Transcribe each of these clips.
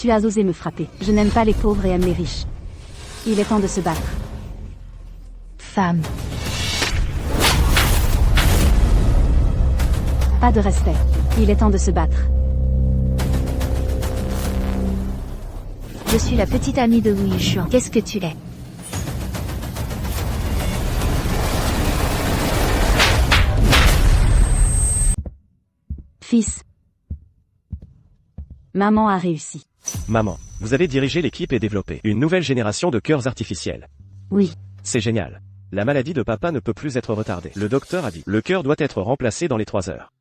Tu as osé me frapper. Je n'aime pas les pauvres et aime les riches. Il est temps de se battre. Femme. Pas de respect. Il est temps de se battre. Je suis la petite amie de Wu Yushuan. Qu'est-ce que tu es? Fils. Maman a réussi. Maman, vous avez dirigé l'équipe et développé une nouvelle génération de cœurs artificiels. Oui. C'est génial. La maladie de papa ne peut plus être retardée. Le docteur a dit, le cœur doit être remplacé dans les 3 heures.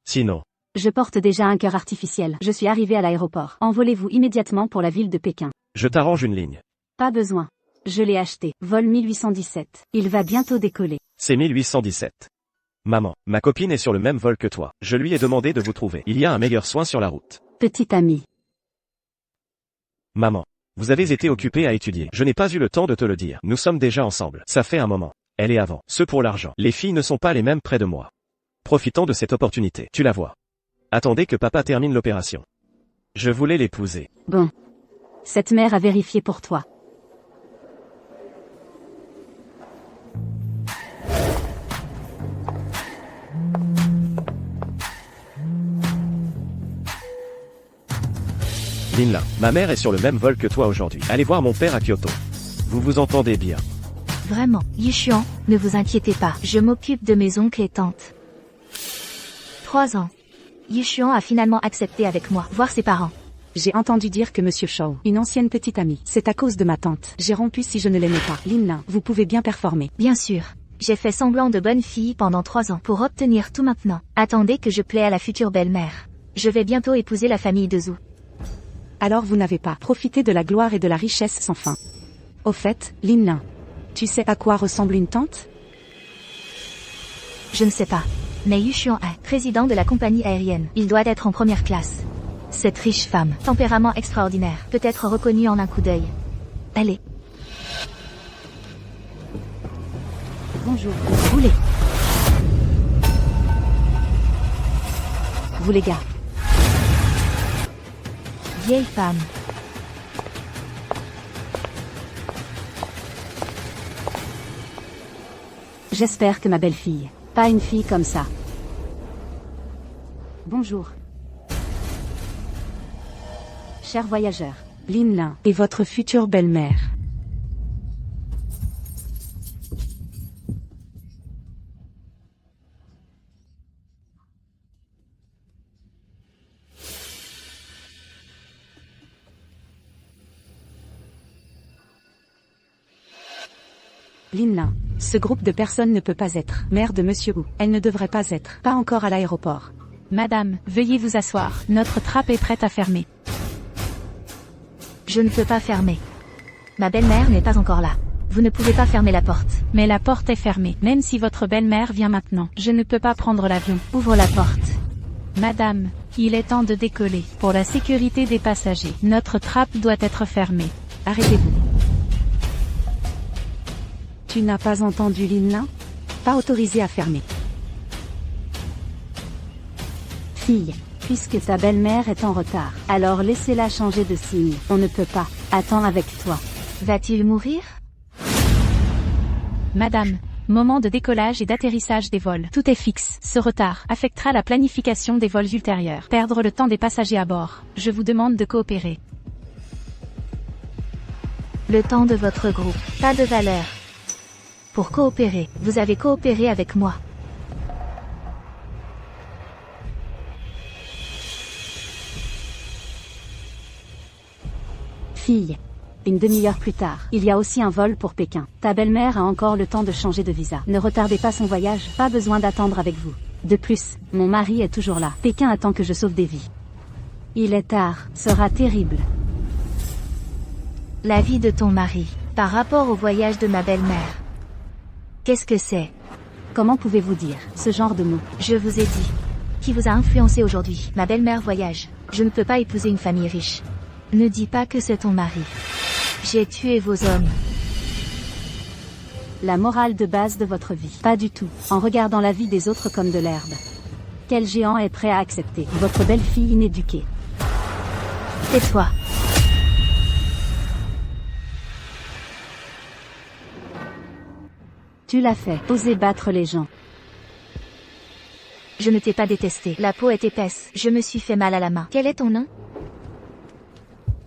Sinon, Je porte déjà un cœur artificiel. Je suis arrivé à l'aéroport. Envolez-vous immédiatement pour la ville de Pékin. je t'arrange une ligne. Pas besoin. Je l'ai acheté. Vol 1817. Il va bientôt décoller. C'est 1817. Maman, ma copine est sur le même vol que toi. Je lui ai demandé de vous trouver. Il y a un meilleur soin sur la route. Petite amie. Maman, vous avez été occupée à étudier. Je n'ai pas eu le temps de te le dire. Nous sommes déjà ensemble. Ça fait un moment. Elle est avant. Ce pour l'argent. Les filles ne sont pas les mêmes près de moi. Profitons de cette opportunité. Tu la vois. Attendez que papa termine l'opération. Je voulais l'épouser. Bon. Cette mère a vérifié pour toi. Linla, ma mère est sur le même vol que toi aujourd'hui. Allez voir mon père à Kyoto. Vous vous entendez bien. Vraiment, Yushuan, ne vous inquiétez pas. Je m'occupe de mes oncles et tantes. 3 ans. Yushuan a finalement accepté avec moi, voir ses parents. J'ai entendu dire que Monsieur Shou, une ancienne petite amie, c'est à cause de ma tante. J'ai rompu si je ne l'aimais pas. Linlin, vous pouvez bien performer. Bien sûr. J'ai fait semblant de bonne fille pendant 3 ans pour obtenir tout maintenant. Attendez que je plaie à la future belle-mère. Je vais bientôt épouser la famille de Zhu. Alors vous n'avez pas profité de la gloire et de la richesse sans fin. Au fait, Linlin, tu sais à quoi ressemble une tante? Je ne sais pas. Mais Yushuan est président de la compagnie aérienne. Il doit être en première classe. Cette riche femme, tempérament extraordinaire, peut être reconnue en un coup d'œil. Allez. Bonjour. Roulez. Vous les gars. Vieille femme. J'espère que ma belle-fille. Pas une fille comme ça. Bonjour. Chers voyageurs, Linlin est votre future belle-mère. Linlin, ce groupe de personnes ne peut pas être mère de Monsieur Wu. Elle ne devrait pas être. Pas encore à l'aéroport. Madame, veuillez vous asseoir. Notre trappe est prête à fermer. Je ne peux pas fermer. Ma belle-mère n'est pas encore là. Vous ne pouvez pas fermer la porte. Mais la porte est fermée, même si votre belle-mère vient maintenant. Je ne peux pas prendre l'avion. Ouvre la porte. Madame, il est temps de décoller. Pour la sécurité des passagers, notre trappe doit être fermée. Arrêtez-vous. Tu n'as pas entendu Linlin? Pas autorisé à fermer. Fille, puisque ta belle-mère est en retard, alors laissez-la changer de signe. On ne peut pas. Attends avec toi. Va-t-il mourir? Madame, moment de décollage et d'atterrissage des vols. Tout est fixe. Ce retard affectera la planification des vols ultérieurs. Perdre le temps des passagers à bord. Je vous demande de coopérer. Le temps de votre groupe. Pas de valeur. Pour coopérer, vous avez coopéré avec moi. Fille. Une demi-heure plus tard, il y a aussi un vol pour Pékin. Ta belle-mère a encore le temps de changer de visa. Ne retardez pas son voyage, pas besoin d'attendre avec vous. De plus, mon mari est toujours là. Pékin attend que je sauve des vies. Il est tard, sera terrible. La vie de ton mari, par rapport au voyage de ma belle-mère. Qu'est-ce que c'est? Comment pouvez-vous dire ce genre de mots? Je vous ai dit. Qui vous a influencé aujourd'hui? Ma belle-mère voyage. Je ne peux pas épouser une famille riche. Ne dis pas que c'est ton mari. J'ai tué vos hommes. La morale de base de votre vie. Pas du tout. En regardant la vie des autres comme de l'herbe. Quel géant est prêt à accepter votre belle-fille inéduquée? Tais-toi. Tu l'as fait. Oser battre les gens. Je ne t'ai pas détesté. La peau est épaisse. Je me suis fait mal à la main. Quel est ton nom?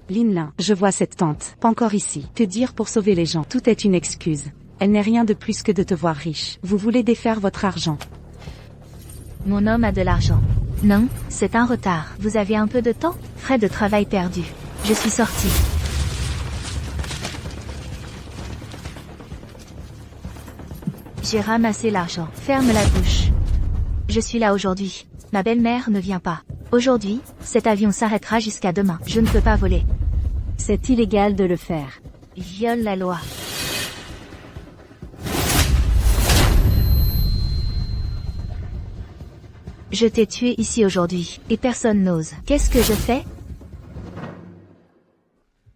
Linlin, je vois cette tante. Pas encore ici. Que dire pour sauver les gens? Tout est une excuse. Elle n'est rien de plus que de te voir riche. Vous voulez défaire votre argent. Mon homme a de l'argent. Non, c'est un retard. Vous avez un peu de temps? Frais de travail perdu. Je suis sorti. J'ai ramassé l'argent. Ferme la bouche. Je suis là aujourd'hui. Ma belle-mère ne vient pas. Aujourd'hui, cet avion s'arrêtera jusqu'à demain. Je ne peux pas voler. C'est illégal de le faire. Viole la loi. Je t'ai tué ici aujourd'hui, et personne n'ose. Qu'est-ce que je fais?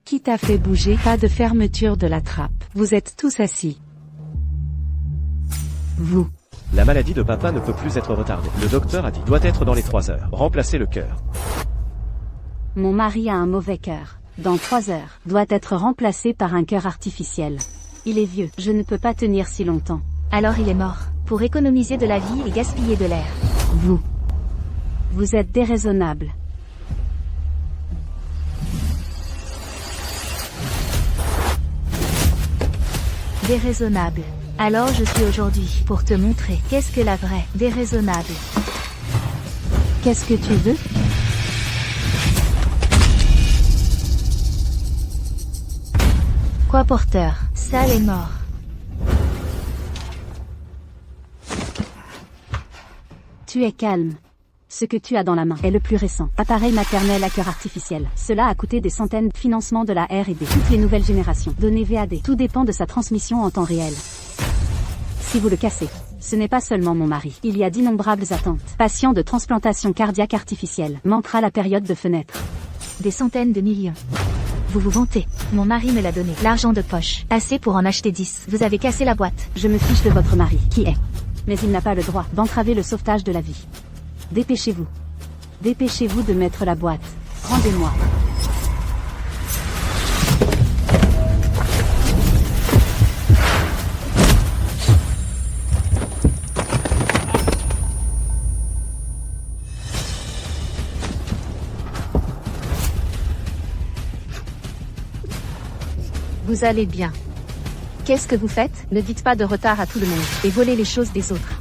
Qui t'a fait bouger? Pas de fermeture de la trappe. Vous êtes tous assis. Vous. La maladie de papa ne peut plus être retardée. Le docteur a dit, doit être dans les 3 heures. Remplacer le cœur. Mon mari a un mauvais cœur. Dans 3 heures. Doit être remplacé par un cœur artificiel. Il est vieux. Je ne peux pas tenir si longtemps. Alors il est mort. Pour économiser de la vie et gaspiller de l'air. Vous. Vous êtes déraisonnable. Déraisonnable. Alors je suis aujourd'hui pour te montrer qu'est-ce que la vraie déraisonnable. Qu'est-ce que tu veux? Quoi porteur? Sale est mort. Tu es calme. Ce que tu as dans la main est le plus récent. Appareil maternel à cœur artificiel. Cela a coûté des centaines de financements de la R&D. Toutes les nouvelles générations. Données VAD. Tout dépend de sa transmission en temps réel. Si vous le cassez, ce n'est pas seulement mon mari. Il y a d'innombrables attentes. Patient de transplantation cardiaque artificielle. Manquera la période de fenêtre. Des centaines de millions. Vous vous vantez. Mon mari me l'a donné. L'argent de poche. Assez pour en acheter 10. Vous avez cassé la boîte. Je me fiche de votre mari. Qui est? Mais il n'a pas le droit d'entraver le sauvetage de la vie. Dépêchez-vous. Dépêchez-vous de mettre la boîte. Rendez-moi. Vous allez bien. Qu'est-ce que vous faites? Ne dites pas de retard à tout le monde, et volez les choses des autres.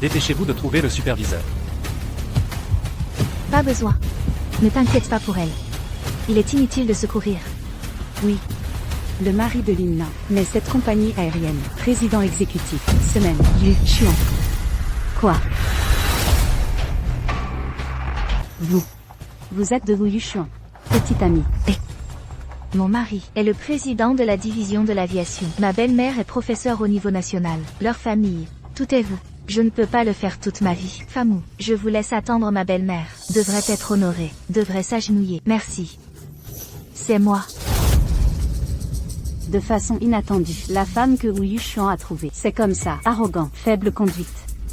Dépêchez-vous de trouver le superviseur. Pas besoin. Ne t'inquiète pas pour elle. Il est inutile de secourir. Oui. Le mari de Linlin. Mais cette compagnie aérienne. Président exécutif. Semaine. Yu Chuan. Quoi? Vous. Vous êtes de Wu Yuchuan. Petit ami. Mon mari est le président de la division de l'aviation. Ma belle-mère est professeure au niveau national. Leur famille. Tout est vous. Je ne peux pas le faire toute ma vie. Famou, je vous laisse attendre ma belle-mère. Devrait être honorée. Devrait s'agenouiller. Merci. C'est moi. De façon inattendue, la femme que Wu Yuchuan a trouvée. C'est comme ça. Arrogant, faible conduite.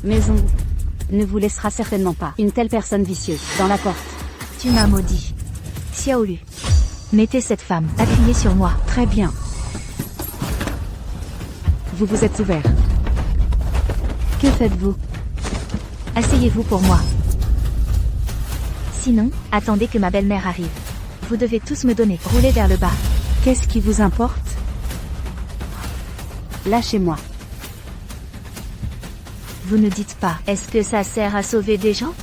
Mais on ne vous laissera certainement pas. Une telle personne vicieuse. Dans la porte. Tu m'as maudit. Xiaolu. Mettez cette femme. Appuyez sur moi. Très bien. Vous vous êtes ouvert. Que faites-vous? Asseyez-vous pour moi. Sinon, attendez que ma belle-mère arrive. Vous devez tous me donner. Roulez vers le bas. Qu'est-ce qui vous importe? Lâchez-moi. Vous ne dites pas. Est-ce que ça sert à sauver des gens?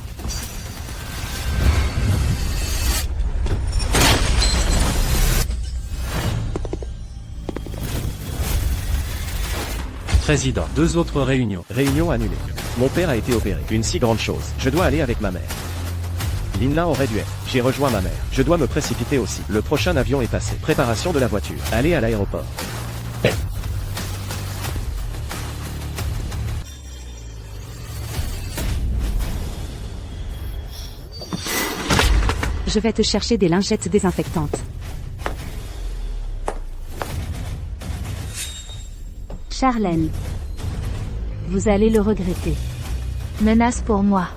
Président. 2 autres réunions. Réunion annulée. Mon père a été opéré. Une si grande chose. Je dois aller avec ma mère. Linlin aurait dû être. J'ai rejoint ma mère. Je dois me précipiter aussi. Le prochain avion est passé. Préparation de la voiture. Aller à l'aéroport. Je vais te chercher des lingettes désinfectantes. Charlène. Vous allez le regretter. Menace pour moi.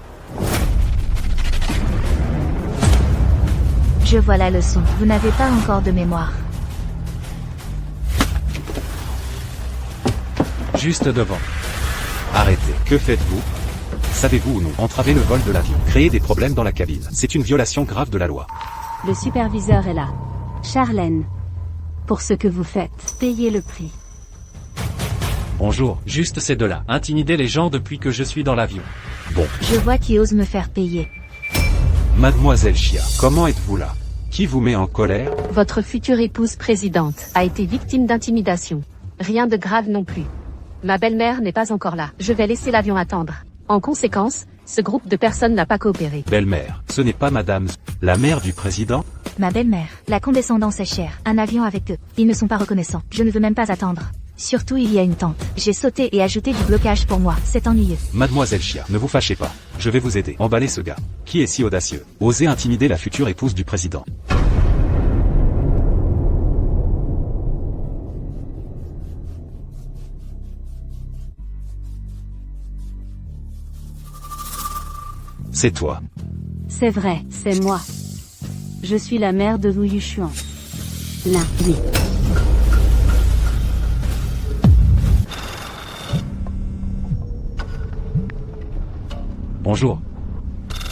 Je vois la leçon. Vous n'avez pas encore de mémoire. juste devant. Arrêtez. Que faites-vous? Savez-vous ou non entraver le vol de l'avion, créer des problèmes dans la cabine. C'est une violation grave de la loi. Le superviseur est là. Charlène. Pour ce que vous faites, payez le prix. Bonjour, juste ces deux-là. Intimider les gens depuis que je suis dans l'avion. Bon. Je vois qui ose me faire payer. Mademoiselle Chia, comment êtes-vous là? Qui vous met en colère? Votre future épouse présidente a été victime d'intimidation. Rien de grave non plus. Ma belle-mère n'est pas encore là. Je vais laisser l'avion attendre. En conséquence, ce groupe de personnes n'a pas coopéré. Belle-mère, ce n'est pas madame, la mère du président? Ma belle-mère. La condescendance est chère. Un avion avec eux. Ils ne sont pas reconnaissants. Je ne veux même pas attendre. Surtout il y a une tente. J'ai sauté et ajouté du blocage pour moi. C'est ennuyeux. Mademoiselle Chia, ne vous fâchez pas. Je vais vous aider. Emballez ce gars. Qui est si audacieux? Oser intimider la future épouse du président. C'est toi. C'est vrai, c'est moi. Je suis la mère de Wu Yushuan. L'un, oui. Bonjour.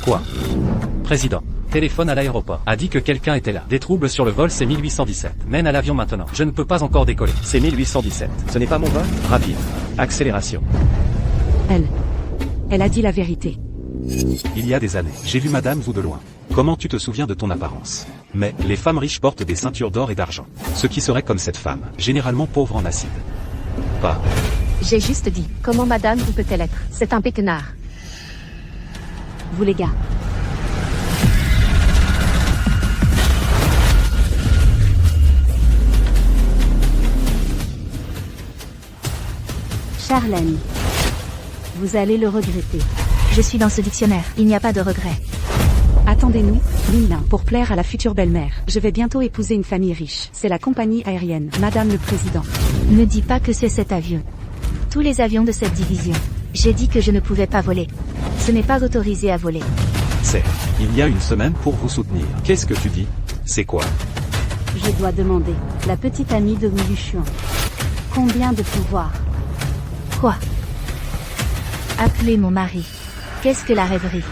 Quoi? Président. Téléphone à l'aéroport. A dit que quelqu'un était là. Des troubles sur le vol, c'est 1817. Mène à l'avion maintenant. Je ne peux pas encore décoller. C'est 1817. Ce n'est pas mon vol? Rapide. Accélération. Elle a dit la vérité. Il y a des années, j'ai vu Madame Zhu de loin. Comment tu te souviens de ton apparence? Mais, les femmes riches portent des ceintures d'or et d'argent. Ce qui serait comme cette femme, généralement pauvre en acide. Pas. J'ai juste dit, comment madame vous peut-elle être? C'est un péquenard. Vous les gars. Charlène. Vous allez le regretter. Je suis dans ce dictionnaire. Il n'y a pas de regret. Attendez-nous, Lin, pour plaire à la future belle-mère. Je vais bientôt épouser une famille riche. C'est la compagnie aérienne, Madame le Président. Ne dis pas que c'est cet avion. Tous les avions de cette division. J'ai dit que je ne pouvais pas voler. Ce n'est pas autorisé à voler. C'est. Il y a une semaine pour vous soutenir. Qu'est-ce que tu dis? C'est quoi? Je dois demander. La petite amie de Wu Yushuan. Combien de pouvoir? Quoi? Appeler mon mari. Qu'est-ce que la rêverie?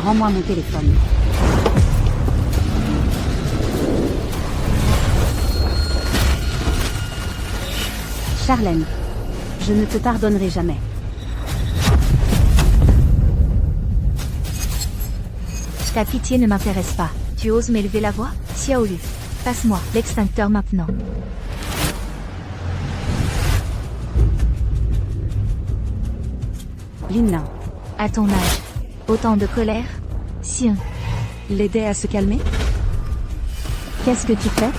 Rends-moi mon téléphone. Charlène. Je ne te pardonnerai jamais. Ta pitié ne m'intéresse pas. Tu oses m'élever la voix? Xiaolu. Passe-moi l'extincteur maintenant. Lin, À ton âge. Autant de colère? Sion. l'aider à se calmer? Qu'est-ce que tu fais?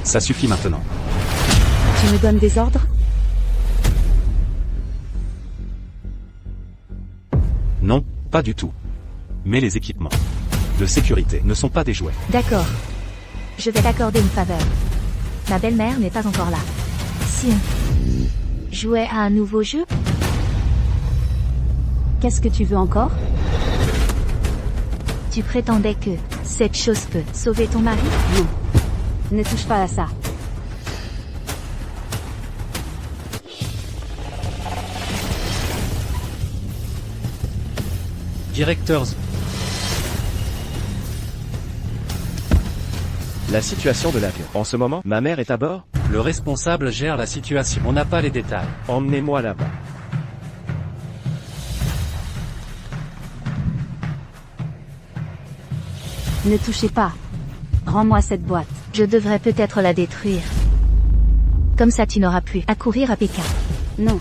Ça suffit maintenant. Tu me donnes des ordres? Non, pas du tout. Mais les équipements de sécurité ne sont pas des jouets. D'accord. Je vais t'accorder une faveur. Ma belle-mère n'est pas encore là. Sion. Jouer à un nouveau jeu? Qu'est-ce que tu veux encore? Tu prétendais que cette chose peut sauver ton mari? Non. Ne touche pas à ça. Directeur. La situation de l'avion. En ce moment, ma mère est à bord? Le responsable gère la situation. On n'a pas les détails. Emmenez-moi là-bas. Ne touchez pas. Rends-moi cette boîte. Je devrais peut-être la détruire. Comme ça tu n'auras plus à courir à Pékin. Non.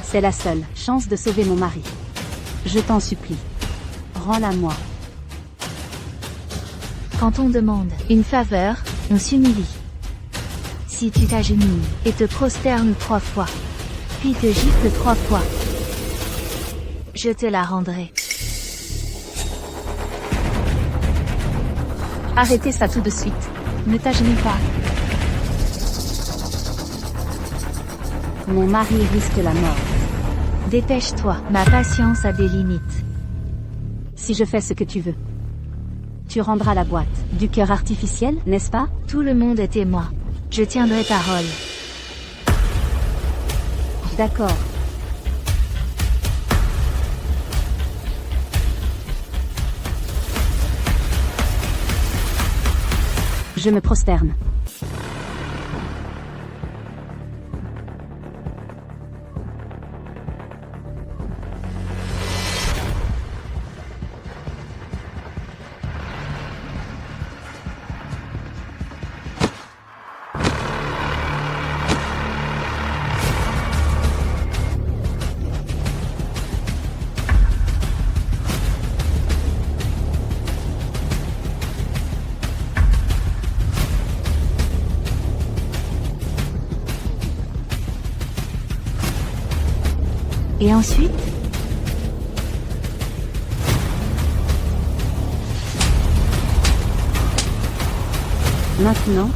C'est la seule chance de sauver mon mari. Je t'en supplie. Rends-la-moi. Quand on demande une faveur, on s'humilie. Si tu t'agenouilles et te prosternes 3 fois, puis te gifles 3 fois, Je te la rendrai. Arrêtez ça tout de suite. Ne t'agenouille pas. Mon mari risque la mort. Dépêche-toi, ma patience a des limites. Si je fais ce que tu veux, tu rendras la boîte. Du cœur artificiel, n'est-ce pas? Tout le monde est témoin. Je tiendrai parole. D'accord. Je me prosterne. Et ensuite? Maintenant,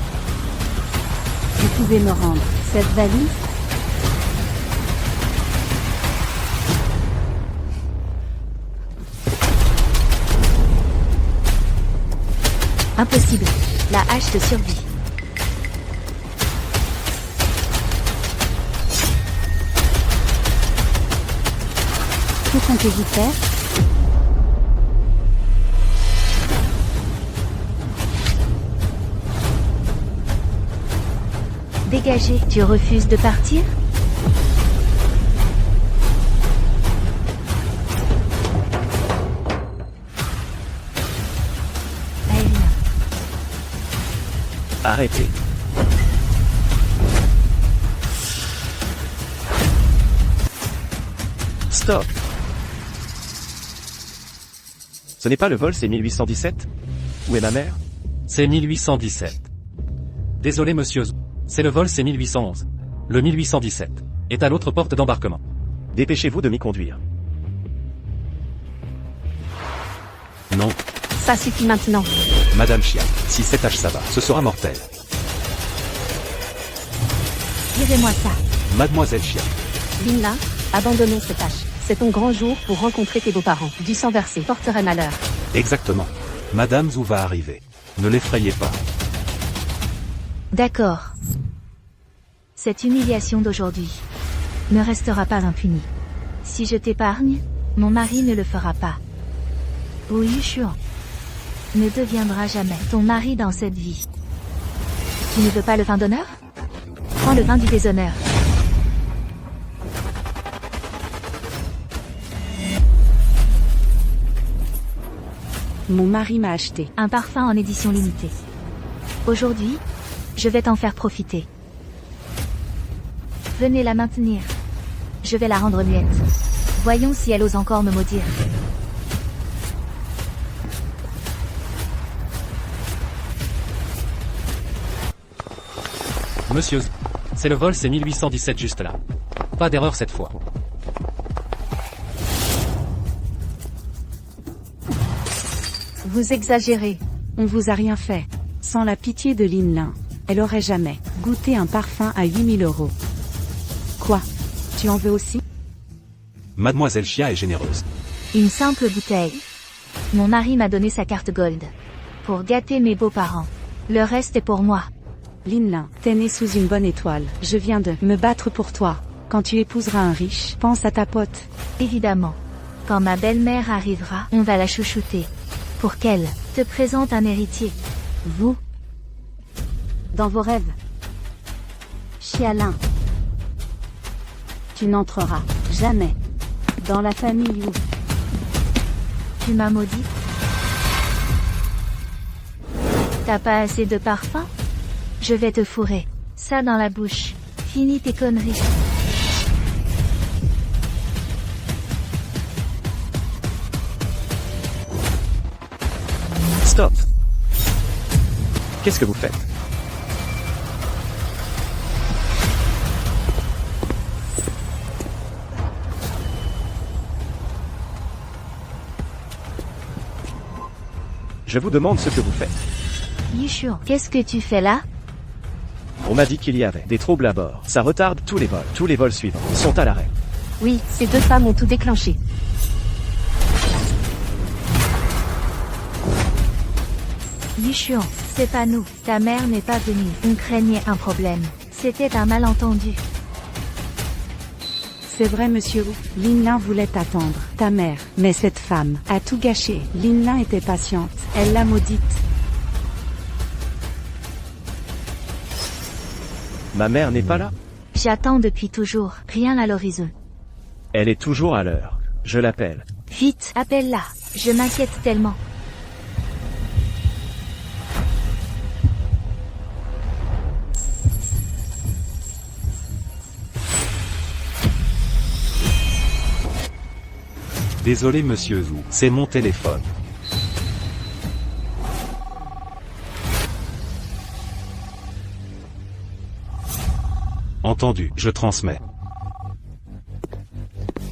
vous pouvez me rendre cette valise? Impossible. La hache de survie. Que comptez-vous faire? Dégagez. Tu refuses de partir? Aérien. Arrêtez. Stop. Ce n'est pas le vol, c'est 1817? Où est ma mère? C'est 1817. Désolé monsieur. C'est le vol, c'est 1811. Le 1817 est à l'autre porte d'embarquement. Dépêchez-vous de m'y conduire. Non, Ça suffit maintenant. Madame Chia, si cet H ça va, ce sera mortel. Tirez-moi ça. Mademoiselle Chia, Lina, abandonnons cette tâche. C'est ton grand jour pour rencontrer tes beaux-parents. Du sang versé porterait malheur. exactement. Madame Zhu va arriver. Ne l'effrayez pas. D'accord. Cette humiliation d'aujourd'hui ne restera pas impunie. Si je t'épargne, mon mari ne le fera pas. Wu Yushuan ne deviendra jamais ton mari dans cette vie. Tu ne veux pas le vin d'honneur? Prends le vin du déshonneur. Mon mari m'a acheté. Un parfum en édition limitée. Aujourd'hui, je vais t'en faire profiter. Venez la maintenir. Je vais la rendre muette. Voyons si elle ose encore me maudire. Monsieur Zhu, c'est le vol, c'est 1817 juste là. Pas d'erreur cette fois. Vous exagérez. On vous a rien fait. Sans la pitié de Lin Lin, elle aurait jamais goûté un parfum à 8000 €. Quoi? Tu en veux aussi? Mademoiselle Chia est généreuse. Une simple bouteille. Mon mari m'a donné sa carte gold. Pour gâter mes beaux-parents. Le reste est pour moi. Lin Lin, t'es née sous une bonne étoile. Je viens de me battre pour toi. Quand tu épouseras un riche, pense à ta pote. Évidemment. Quand ma belle-mère arrivera, on va la chouchouter. Pour qu'elle te présente un héritier. Vous, dans vos rêves. Chialin, tu n'entreras jamais dans la famille Wu. Tu m'as maudit? T'as pas assez de parfum? Je vais te fourrer. Ça dans la bouche. Finis tes conneries. Stop. Qu'est-ce que vous faites? Je vous demande ce que vous faites. Yishuo, qu'est-ce que tu fais là? On m'a dit qu'il y avait des troubles à bord. Ça retarde tous les vols. Tous les vols suivants sont à l'arrêt. Oui, ces deux femmes ont tout déclenché. Yishuo, c'est pas nous. Ta mère n'est pas venue. On craignait un problème. C'était un malentendu. C'est vrai, monsieur Wu. Linlin voulait t'attendre, ta mère. Mais cette femme a tout gâché. Linlin était patiente. Elle l'a maudite. Ma mère n'est pas là? J'attends depuis toujours. Rien à l'horizon. Elle est toujours à l'heure. Je l'appelle. Vite, appelle-la. Je m'inquiète tellement. Désolé monsieur Zhu, c'est mon téléphone. Entendu, je transmets.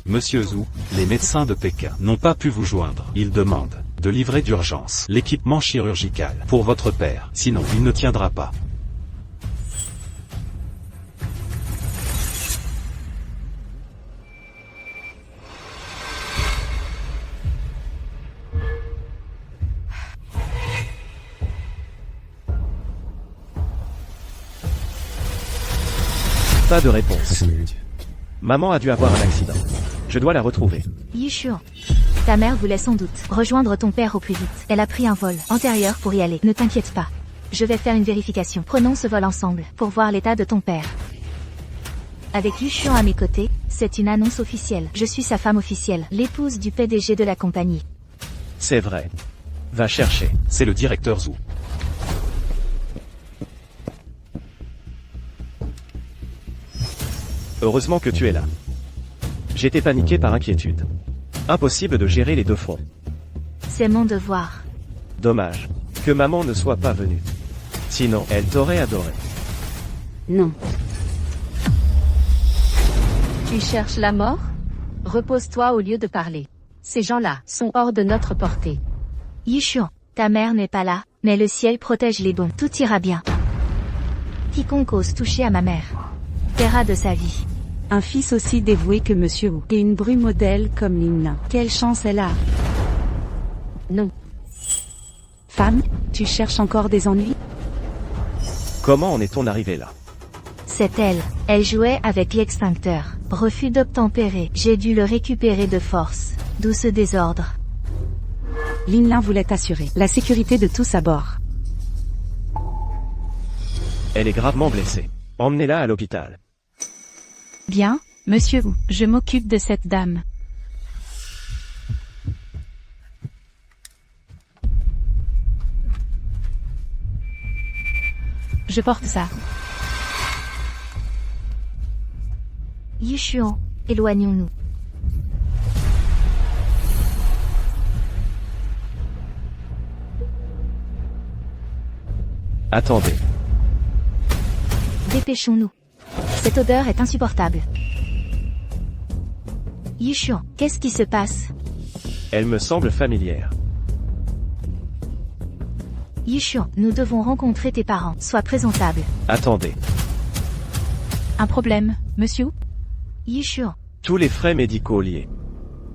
Monsieur Zhu, les médecins de Pékin n'ont pas pu vous joindre. Ils demandent de livrer d'urgence l'équipement chirurgical pour votre père, sinon il ne tiendra pas. Pas de réponse. Maman a dû avoir un accident. Je dois la retrouver. Yishuo. Ta mère voulait sans doute rejoindre ton père au plus vite. Elle a pris un vol antérieur pour y aller. Ne t'inquiète pas. Je vais faire une vérification. Prenons ce vol ensemble pour voir l'état de ton père. Avec Yishuo à mes côtés, c'est une annonce officielle. Je suis sa femme officielle, l'épouse du PDG de la compagnie. C'est vrai. Va chercher. C'est le directeur Zhu. Heureusement que tu es là. J'étais paniqué par inquiétude. Impossible de gérer les deux fronts. C'est mon devoir. Dommage. Que maman ne soit pas venue. Sinon, elle t'aurait adoré. Non. Tu cherches la mort? Repose-toi au lieu de parler. Ces gens-là sont hors de notre portée. Yishuo, ta mère n'est pas là, mais le ciel protège les bons. Tout ira bien. Quiconque ose toucher à ma mère paiera de sa vie. Un fils aussi dévoué que monsieur Wu. Et une bru modèle comme Linlin. Quelle chance elle a. Non. Femme, tu cherches encore des ennuis? Comment en est-on arrivé là? C'est elle. Elle jouait avec l'extincteur. Refus d'obtempérer. J'ai dû le récupérer de force. D'où ce désordre. Linlin voulait assurer la sécurité de tous à bord. Elle est gravement blessée. Emmenez-la à l'hôpital. Bien, monsieur Wu, je m'occupe de cette dame. Je porte ça. Yishuo, éloignons-nous. Attendez. Dépêchons-nous. Cette odeur est insupportable. Yishuo, qu'est-ce qui se passe? Elle me semble familière. Yishuo, nous devons rencontrer tes parents. Sois présentable. Attendez. Un problème, monsieur? Yishuo, Tous les frais médicaux liés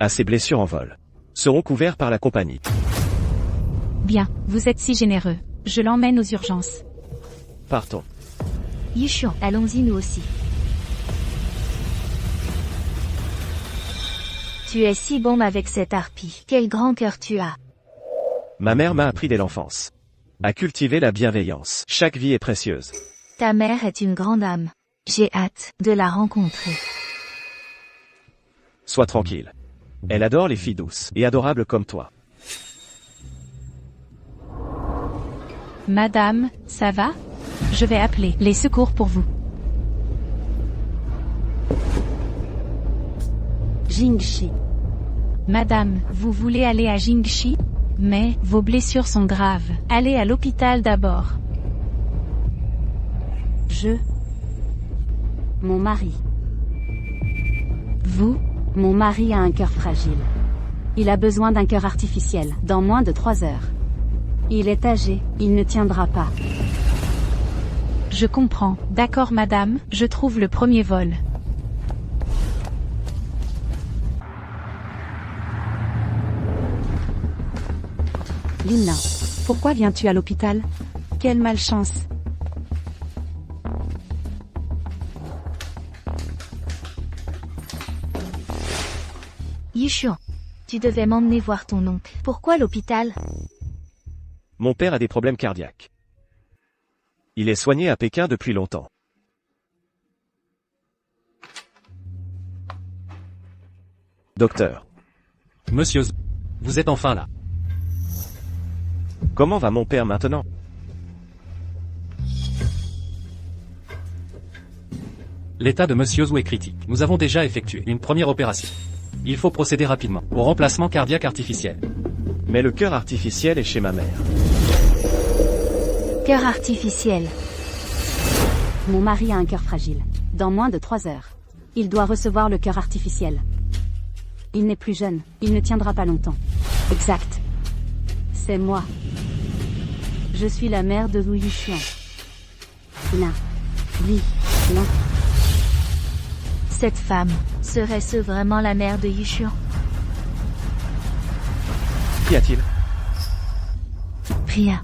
à ces blessures en vol seront couverts par la compagnie. Bien, vous êtes si généreux. Je l'emmène aux urgences. Partons. Yishuo, allons-y nous aussi. Tu es si bon avec cette harpie. Quel grand cœur tu as. Ma mère m'a appris dès l'enfance à cultiver la bienveillance. Chaque vie est précieuse. Ta mère est une grande âme. J'ai hâte de la rencontrer. Sois tranquille. Elle adore les filles douces et adorables comme toi. Madame, ça va? Je vais appeler les secours pour vous. Jingxi. Madame, vous voulez aller à Jingxi? Mais, vos blessures sont graves. Allez à l'hôpital d'abord. Mon mari. Vous? Mon mari a un cœur fragile. Il a besoin d'un cœur artificiel, dans moins de 3 heures. Il est âgé, il ne tiendra pas. Je comprends. D'accord madame, je trouve le premier vol. Linlin, pourquoi viens-tu à l'hôpital? Quelle malchance. Yishuan, tu devais m'emmener voir ton oncle. Pourquoi l'hôpital? Mon père a des problèmes cardiaques. Il est soigné à Pékin depuis longtemps. Docteur, Monsieur Z, vous êtes enfin là. comment va mon père maintenant? L'état de Monsieur Zhou est critique. Nous avons déjà effectué une première opération. Il faut procéder rapidement au remplacement cardiaque artificiel. Mais le cœur artificiel est chez ma mère. Cœur artificiel. Mon mari a un cœur fragile. Dans moins de 3 heures. Il doit recevoir le cœur artificiel. Il n'est plus jeune, il ne tiendra pas longtemps. Exact. C'est moi. Je suis la mère de Wu Yushuan. Là. Oui. Non. Cette femme, serait-ce vraiment la mère de Yishuan? Qu'y a-t-il? Rien.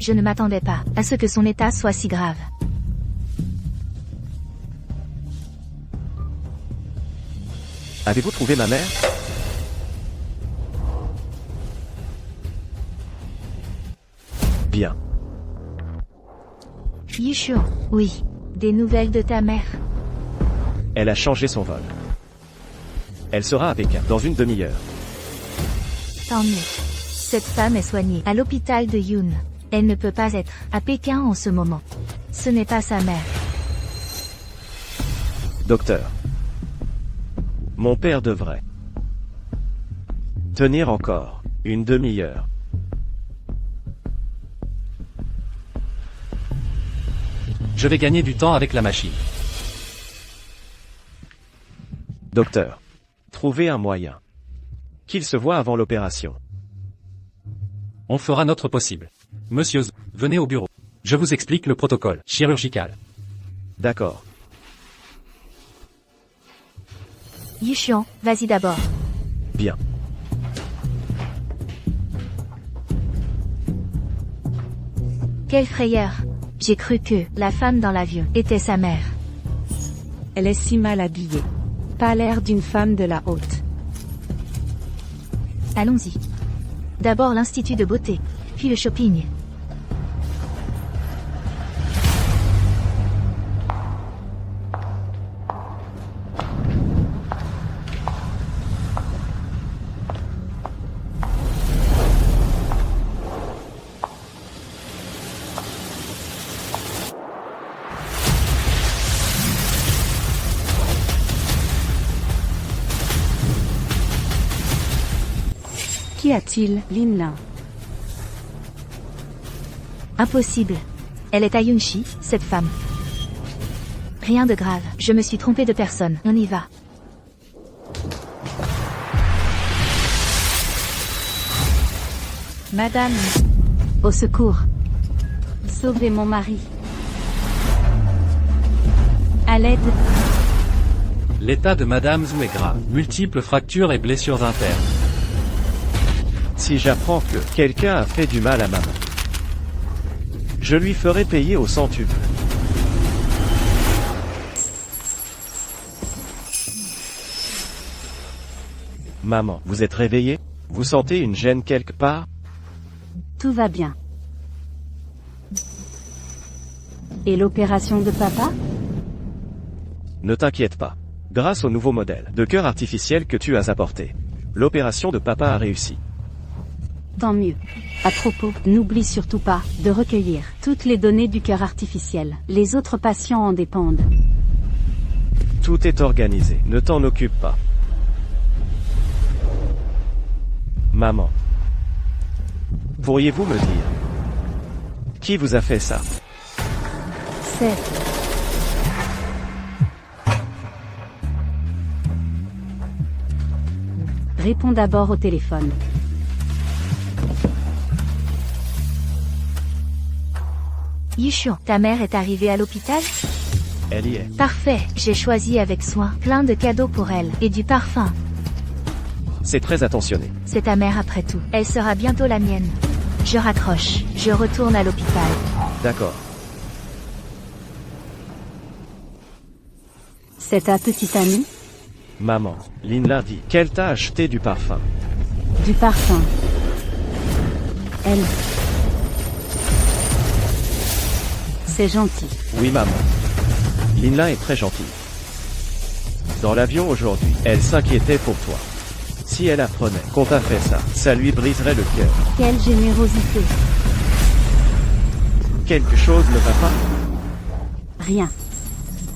Je ne m'attendais pas à ce que son état soit si grave. Avez-vous trouvé ma mère? Bien. Yishuan, oui. Des nouvelles de ta mère? Elle a changé son vol. Elle sera à Pékin dans une demi-heure. Tant mieux. Cette femme est soignée à l'hôpital de Yun. Elle ne peut pas être à Pékin en ce moment. Ce n'est pas sa mère. Docteur. Mon père devrait tenir encore une demi-heure. Je vais gagner du temps avec la machine. Docteur. Trouvez un moyen. Qu'il se voie avant l'opération. On fera notre possible. Monsieur Z, venez au bureau. Je vous explique le protocole chirurgical. D'accord. Yishuan, vas-y d'abord. Bien. Quelle frayeur. J'ai cru que la femme dans l'avion était sa mère. Elle est si mal habillée. Pas l'air d'une femme de la haute. Allons-y. D'abord l'institut de beauté, puis le shopping. Qu'y a-t-il, Linlin? Impossible. Elle est à Yunchi, cette femme. Rien de grave. Je me suis trompée de personne. On y va. Madame. Au secours. Sauvez mon mari. À l'aide. L'état de Madame Zhou est grave. Multiples fractures et blessures internes. Si j'apprends que quelqu'un a fait du mal à maman, je lui ferai payer au centuple. Maman, vous êtes réveillée? Vous sentez une gêne quelque part? Tout va bien. Et l'opération de papa? Ne t'inquiète pas. Grâce au nouveau modèle de cœur artificiel que tu as apporté, l'opération de papa a réussi. Tant mieux. À propos, n'oublie surtout pas de recueillir toutes les données du cœur artificiel. Les autres patients en dépendent. Tout est organisé, ne t'en occupe pas. Maman. Pourriez-vous me dire qui vous a fait ça? C'est... Réponds d'abord au téléphone. Yushuan, ta mère est arrivée à l'hôpital? Elle y est. Parfait, j'ai choisi avec soin plein de cadeaux pour elle, et du parfum. C'est très attentionné. C'est ta mère après tout. Elle sera bientôt la mienne. Je raccroche. Je retourne à l'hôpital. D'accord. C'est ta petite amie? Maman, Lin l'a dit qu'elle t'a acheté du parfum. Du parfum. Elle. C'est gentil. Oui maman. Lin est très gentille. Dans l'avion aujourd'hui, elle s'inquiétait pour toi. Si elle apprenait qu'on t'a fait ça, ça lui briserait le cœur. Quelle générosité. Quelque chose ne va pas? Rien.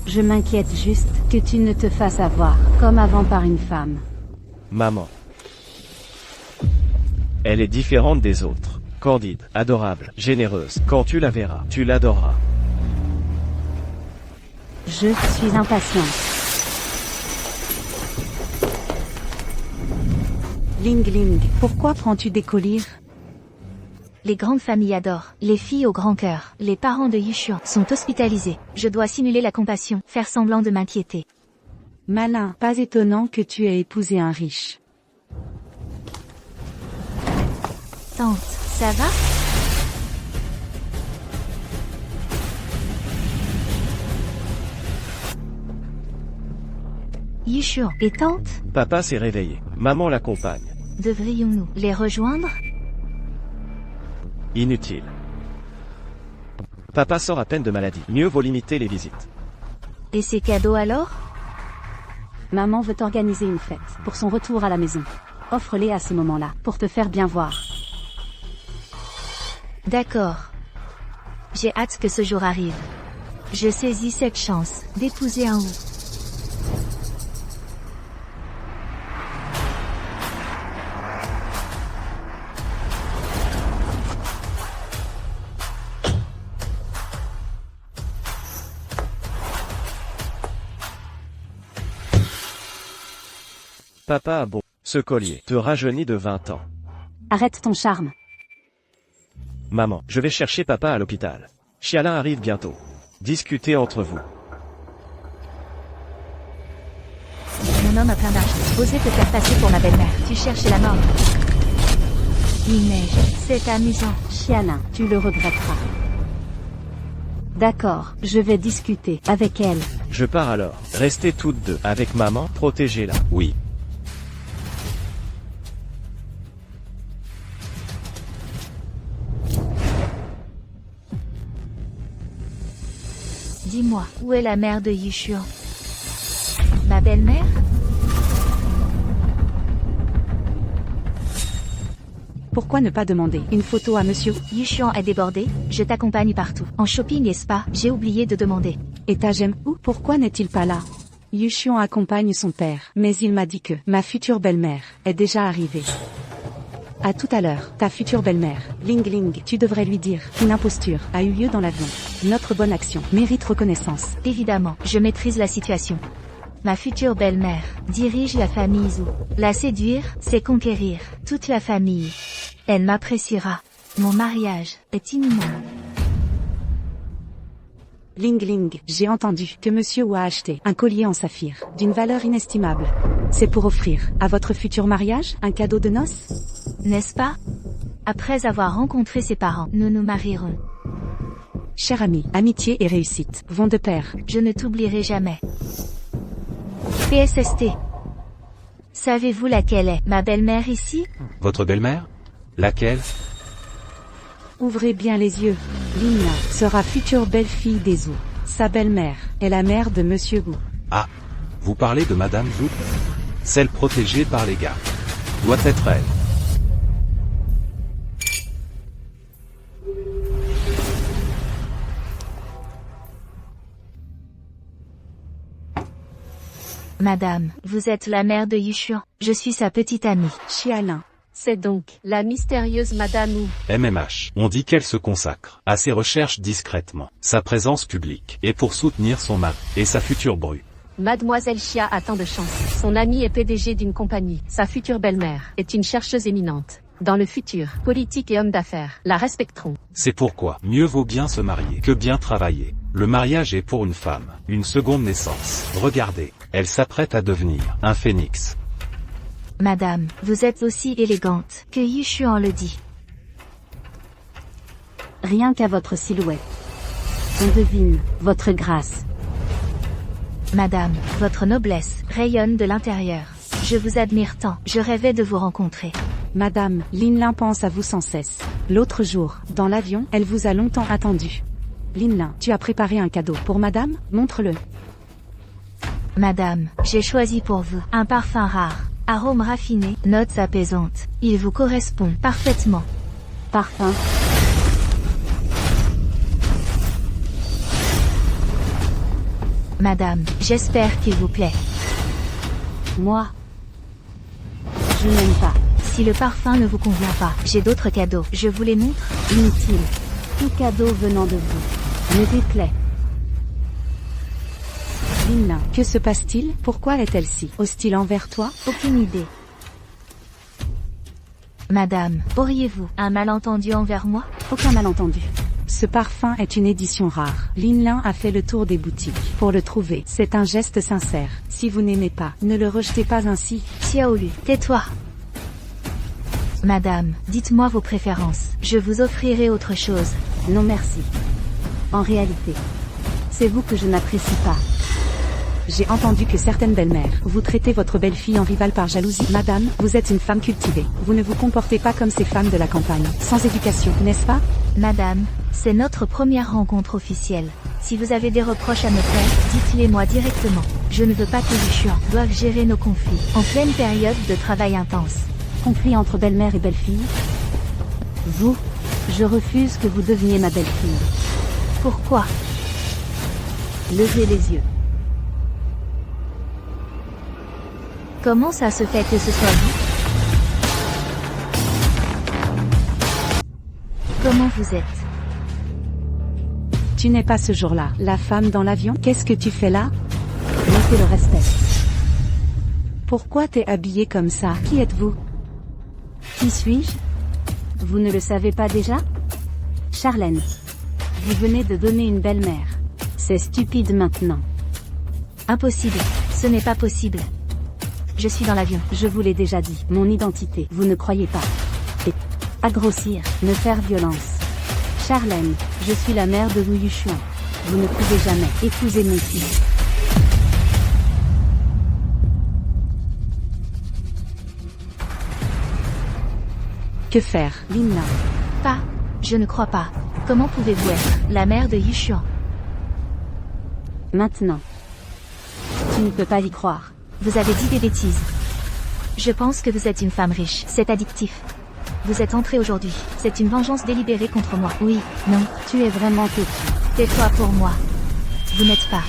Je m'inquiète juste que tu ne te fasses avoir, comme avant par une femme. Maman. Elle est différente des autres. Candide, adorable, généreuse. Quand tu la verras, tu l'adoreras. Je suis impatiente. Ling Ling, pourquoi prends-tu des collyres? Les grandes familles adorent. Les filles au grand cœur. Les parents de Yushuan sont hospitalisés. Je dois simuler la compassion, faire semblant de m'inquiéter. Malin, pas étonnant que tu aies épousé un riche. Tante, ça va? Yushuan et tante? Papa s'est réveillé. Maman l'accompagne. Devrions-nous les rejoindre? Inutile. Papa sort à peine de maladie. Mieux vaut limiter les visites. Et ces cadeaux alors? Maman veut organiser une fête pour son retour à la maison. Offre-les à ce moment-là pour te faire bien voir. D'accord. J'ai hâte que ce jour arrive. Je saisis cette chance d'épouser un Wu. Papa a bon. Ce collier te rajeunit de 20 ans. Arrête ton charme. Maman, je vais chercher papa à l'hôpital. Xiala arrive bientôt. Discutez entre vous. Mon homme a plein d'argent. Osez te faire passer pour ma belle-mère. Tu cherches la mort. Il neige. C'est amusant. Xiala, tu le regretteras. D'accord, je vais discuter avec elle. Je pars alors. Restez toutes deux avec maman, protégez-la. Oui. Dis-moi, où est la mère de Yushuan? Ma belle-mère? Pourquoi ne pas demander une photo à monsieur? Yushuan est débordé, je t'accompagne partout. En shopping et spa, j'ai oublié de demander. Et ta gemme où? Pourquoi n'est-il pas là? Yushuan accompagne son père, mais il m'a dit que ma future belle-mère est déjà arrivée. À tout à l'heure, ta future belle-mère, Ling Ling, tu devrais lui dire qu'une imposture a eu lieu dans l'avion. Notre bonne action mérite reconnaissance. Évidemment, je maîtrise la situation. Ma future belle-mère dirige la famille Zhu. La séduire, c'est conquérir toute la famille. Elle m'appréciera. Mon mariage est imminent. Ling Ling, j'ai entendu que monsieur Wu a acheté un collier en saphir, d'une valeur inestimable. C'est pour offrir à votre futur mariage un cadeau de noces? N'est-ce pas? Après avoir rencontré ses parents, nous nous marierons. Cher ami, amitié et réussite vont de pair. Je ne t'oublierai jamais. PSST. Savez-vous laquelle est ma belle-mère ici? Votre belle-mère? Laquelle? Ouvrez bien les yeux. Lina sera future belle-fille des Zhu. Sa belle-mère est la mère de monsieur Wu. Ah. Vous parlez de Madame Zhu? Celle protégée par les gardes. Doit être elle. Madame, vous êtes la mère de Yushuan. Je suis sa petite amie. Xialin. C'est donc la mystérieuse Madame Wu. MMH. On dit qu'elle se consacre à ses recherches discrètement. Sa présence publique est pour soutenir son mari et sa future bru. Mademoiselle Xia a tant de chance. Son amie est PDG d'une compagnie. Sa future belle-mère est une chercheuse éminente. Dans le futur, politique et hommes d'affaires la respecteront. C'est pourquoi mieux vaut bien se marier que bien travailler. Le mariage est pour une femme une seconde naissance. Regardez, elle s'apprête à devenir un phénix. Madame, vous êtes aussi élégante que Yu Xuan le dit. Rien qu'à votre silhouette. On devine votre grâce. Madame, votre noblesse rayonne de l'intérieur. Je vous admire tant, je rêvais de vous rencontrer. Madame, Lin Lin pense à vous sans cesse. L'autre jour, dans l'avion, elle vous a longtemps attendu. Lin Lin, tu as préparé un cadeau pour madame? Montre-le. Madame, j'ai choisi pour vous un parfum rare, arôme raffiné, notes apaisantes. Il vous correspond parfaitement. Parfum. Madame, j'espère qu'il vous plaît. Moi, je n'aime pas. Si le parfum ne vous convient pas, j'ai d'autres cadeaux. Je vous les montre. Inutile. Tout cadeau venant de vous me déplaît. Lin Lin, que se passe-t-il? Pourquoi est-elle si hostile envers toi? Aucune idée. Madame, auriez-vous un malentendu envers moi? Aucun malentendu. Ce parfum est une édition rare. Lin Lin a fait le tour des boutiques pour le trouver. C'est un geste sincère. Si vous n'aimez pas, ne le rejetez pas ainsi. Xiaolu, tais-toi. Madame, dites-moi vos préférences. Je vous offrirai autre chose. Non merci. En réalité, c'est vous que je n'apprécie pas. J'ai entendu que certaines belles-mères vous traitez votre belle-fille en rivale par jalousie. Madame, vous êtes une femme cultivée. Vous ne vous comportez pas comme ces femmes de la campagne, sans éducation, n'est-ce pas? Madame, c'est notre première rencontre officielle. Si vous avez des reproches à me faire, dites-les-moi directement. Je ne veux pas que Yu Xuan doive gérer nos conflits en pleine période de travail intense. Conflit entre belle-mère et belle-fille? Vous, je refuse que vous deveniez ma belle-fille. Pourquoi? Levez les yeux. Comment ça se fait que ce soit vous? Comment vous êtes? Tu n'es pas ce jour-là, la femme dans l'avion? Qu'est-ce que tu fais là? Mettez le respect. Pourquoi t'es habillée comme ça? Qui êtes-vous? Qui suis-je? Vous ne le savez pas déjà? Charlène. Vous venez de donner une belle-mère. C'est stupide maintenant. Impossible. Ce n'est pas possible. Je suis dans l'avion. Je vous l'ai déjà dit. Mon identité. Vous ne croyez pas. Et pas grossir, ne faire violence. Charlène, je suis la mère de Yu Xuan. Vous ne pouvez jamais épouser mon fils. Que faire, Lin Lin? Pas. Je ne crois pas. Comment pouvez-vous être la mère de Yu Xuan? Maintenant. Tu ne peux pas y croire. Vous avez dit des bêtises. Je pense que vous êtes une femme riche. C'est addictif. Vous êtes entrée aujourd'hui. C'est une vengeance délibérée contre moi. Oui, non. Tu es vraiment têtu. Tais-toi pour moi. Vous n'êtes pas.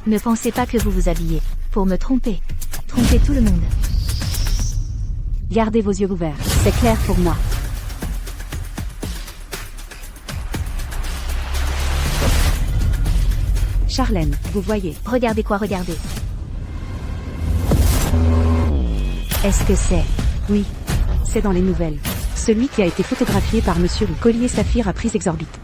Ne pensez pas que vous vous habillez pour me tromper. Tromper tout le monde. Gardez vos yeux ouverts. C'est clair pour moi. Charlène, vous voyez. Regardez quoi, regardez. Est-ce que c'est? Oui. C'est dans les nouvelles. Celui qui a été photographié par Monsieur Wu. Collier saphir à prix exorbitante.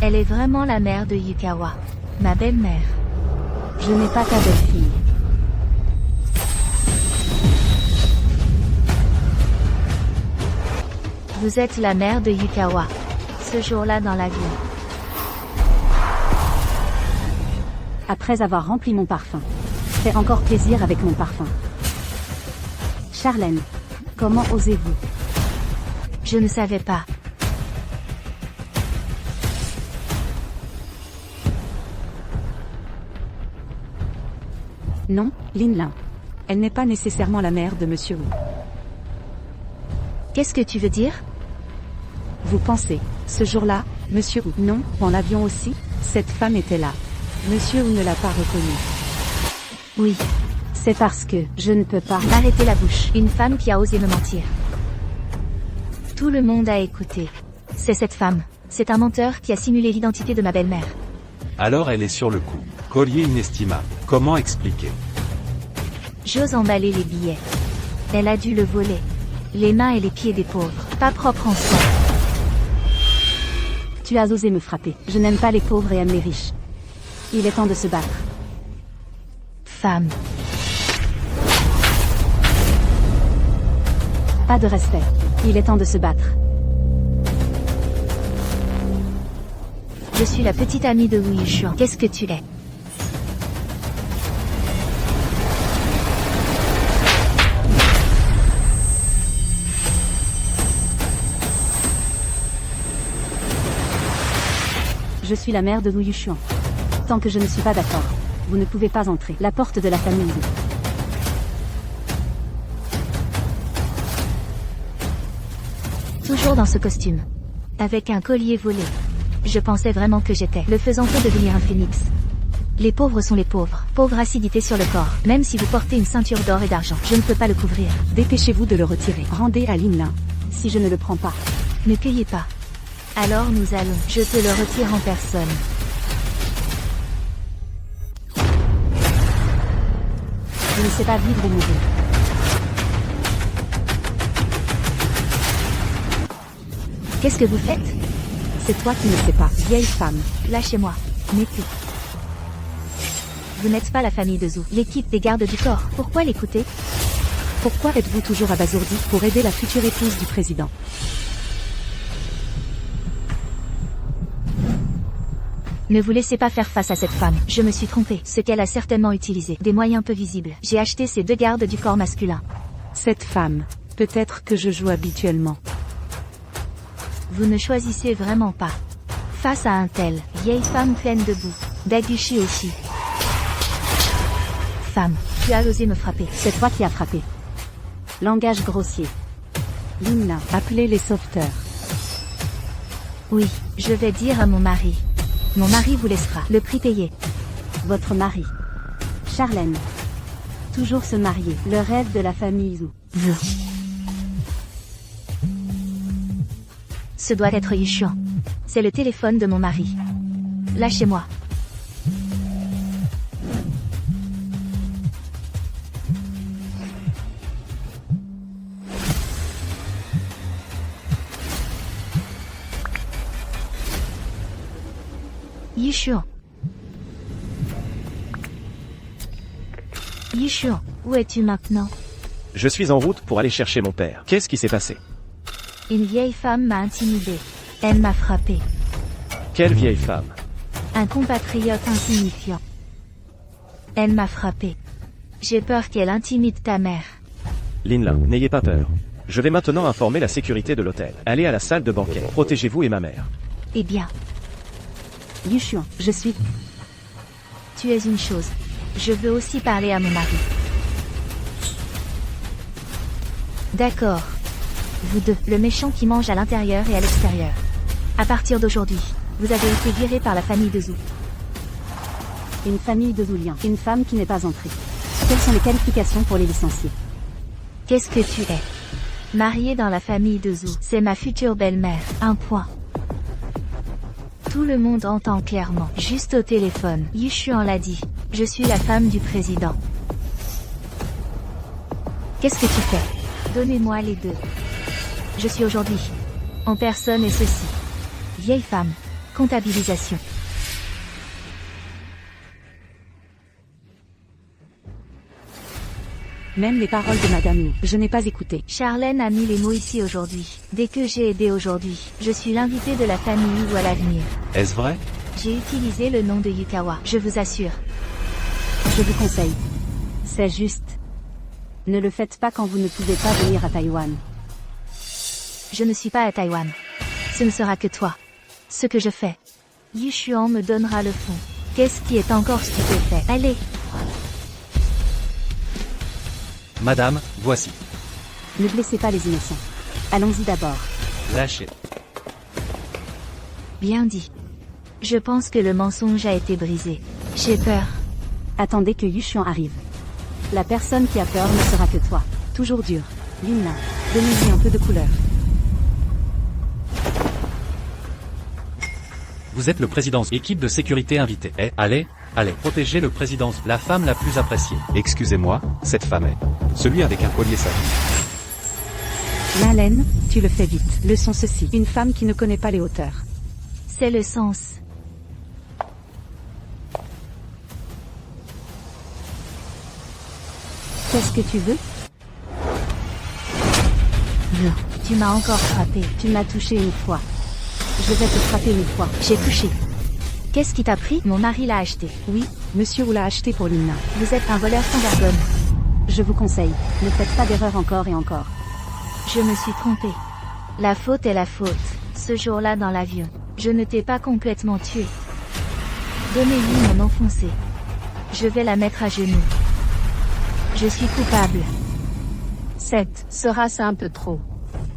Elle est vraiment la mère de Yukawa. Ma belle-mère. Je n'ai pas ta belle-fille. Vous êtes la mère de Yukawa. Ce jour-là dans l'avion. Après avoir rempli mon parfum. Fais encore plaisir avec mon parfum. Charlène, comment osez-vous? Je ne savais pas. Non, Lin Lin. Elle n'est pas nécessairement la mère de Monsieur Wu. Qu'est-ce que tu veux dire? Vous pensez, ce jour-là, Monsieur Wu? Non, dans l'avion aussi, cette femme était là. Monsieur Wu ne l'a pas reconnue. Oui. C'est parce que je ne peux pas. Arrêtez la bouche. Une femme qui a osé me mentir. Tout le monde a écouté. C'est cette femme. C'est un menteur qui a simulé l'identité de ma belle-mère. Alors elle est sur le coup. Collier inestimable. Comment expliquer? J'ose emballer les billets. Elle a dû le voler. Les mains et les pieds des pauvres, pas propres en soi. Tu as osé me frapper. Je n'aime pas les pauvres et aime les riches. Il est temps de se battre. Femme. Pas de respect. Il est temps de se battre. Je suis la petite amie de Wu Yushuan. Qu'est-ce que tu es? Je suis la mère de Wu Yushuan. Tant que je ne suis pas d'accord, vous ne pouvez pas entrer. La porte de la famille. Toujours dans ce costume. Avec un collier volé. Je pensais vraiment que j'étais le faisant que devenir un phénix. Les pauvres sont les pauvres. Pauvre acidité sur le corps. Même si vous portez une ceinture d'or et d'argent, je ne peux pas le couvrir. Dépêchez-vous de le retirer. Rendez à Lin Lin. Si je ne le prends pas. Ne cueillez pas. Alors nous allons. Je te le retire en personne. Je ne sais pas vivre ou mourir. Qu'est-ce que vous faites? C'est toi qui ne sais pas, vieille femme. Lâchez-moi. N'écoutez. Vous n'êtes pas la famille de Zhu, l'équipe des gardes du corps. Pourquoi l'écouter? Pourquoi êtes-vous toujours abasourdi pour aider la future épouse du président? Ne vous laissez pas faire face à cette femme. Je me suis trompée. Ce qu'elle a certainement utilisé. Des moyens peu visibles. J'ai acheté ces 2 gardes du corps masculin. Cette femme. Peut-être que je joue habituellement. Vous ne choisissez vraiment pas. Face à un tel, vieille femme pleine de boue. Daguchi aussi. Femme, tu as osé me frapper. C'est toi qui as frappé. Langage grossier. Lin Lin, appelez les sauveteurs. Oui, je vais dire à mon mari. Mon mari vous laissera le prix payé. Votre mari. Charlène. Toujours se marier. Le rêve de la famille Zhu. Zhu. Ce doit être Yushuan. C'est le téléphone de mon mari. Lâchez-moi. Yushuan. Yushuan, où es-tu maintenant? Je suis en route pour aller chercher mon père. Qu'est-ce qui s'est passé? Une vieille femme m'a intimidée. Elle m'a frappé. Quelle vieille femme? Un compatriote insignifiant. Elle m'a frappé. J'ai peur qu'elle intimide ta mère. Lin Lin, n'ayez pas peur. Je vais maintenant informer la sécurité de l'hôtel. Allez à la salle de banquet. Protégez-vous et ma mère. Eh bien, Yushuan, je suis... tu es une chose. Je veux aussi parler à mon mari. D'accord. Vous deux, le méchant qui mange à l'intérieur et à l'extérieur. À partir d'aujourd'hui, vous avez été viré par la famille de Zhu. Une famille de Zhulian. Une femme qui n'est pas entrée. Quelles sont les qualifications pour les licenciés? Qu'est-ce que tu es? Mariée dans la famille de Zhu. C'est ma future belle-mère. Un point. Tout le monde entend clairement. Juste au téléphone. Yushuan l'a dit. Je suis la femme du président. Qu'est-ce que tu fais? Donnez-moi les deux. Je suis aujourd'hui en personne et ceci. Vieille femme. Comptabilisation. Même les paroles de Madame Wu, je n'ai pas écouté. Charlène a mis les mots ici aujourd'hui. Dès que j'ai aidé aujourd'hui, je suis l'invité de la famille ou à l'avenir. Est-ce vrai? J'ai utilisé le nom de Yukawa, je vous assure. Je vous conseille. C'est juste. Ne le faites pas quand vous ne pouvez pas venir à Taïwan. Je ne suis pas à Taïwan. Ce ne sera que toi. Ce que je fais. Yushuan me donnera le fond. Qu'est-ce qui est encore stupéfait? Allez. Madame, voici. Ne blessez pas les innocents. Allons-y d'abord. Lâchez. Bien dit. Je pense que le mensonge a été brisé. J'ai peur. Attendez que Yushuan arrive. La personne qui a peur ne sera que toi. Toujours dur. Lin Lin, donnez-lui un peu de couleur. Vous êtes le président. Équipe de sécurité invitée. Eh, allez. Allez, protégez le président, la femme la plus appréciée. Excusez-moi, cette femme est celui avec un collier sa vie. Marlène, tu le fais vite. Leçon ceci. Une femme qui ne connaît pas les hauteurs. C'est le sens. Qu'est-ce que tu veux? Non, tu m'as encore frappé. Tu m'as touché une fois. Je vais te frapper une fois. J'ai touché. Qu'est-ce qui t'a pris? Mon mari l'a acheté. Oui, monsieur vous l'a acheté pour Lina. Vous êtes un voleur sans vergogne. Je vous conseille, ne faites pas d'erreur encore et encore. Je me suis trompée. La faute est la faute. Ce jour-là dans l'avion, je ne t'ai pas complètement tué. Donnez-lui mon enfoncé. Je vais la mettre à genoux. Je suis coupable. 7. Sera-ce un peu trop?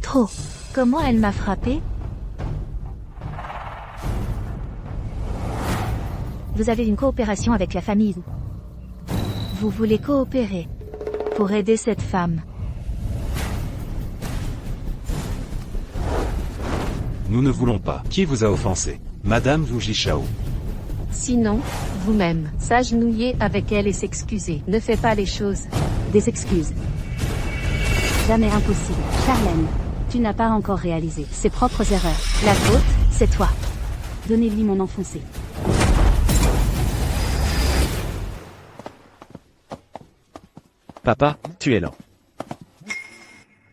Trop. Comment elle m'a frappé? Vous avez une coopération avec la famille. Vous voulez coopérer pour aider cette femme. Nous ne voulons pas. Qui vous a offensé? Madame Wu Jishao. Sinon, vous-même, s'agenouiller avec elle et s'excuser. Ne fais pas les choses. Des excuses. Jamais impossible. Charlène, tu n'as pas encore réalisé ses propres erreurs. La faute, c'est toi. Donnez-lui mon enfoncé. Papa, tu es lent.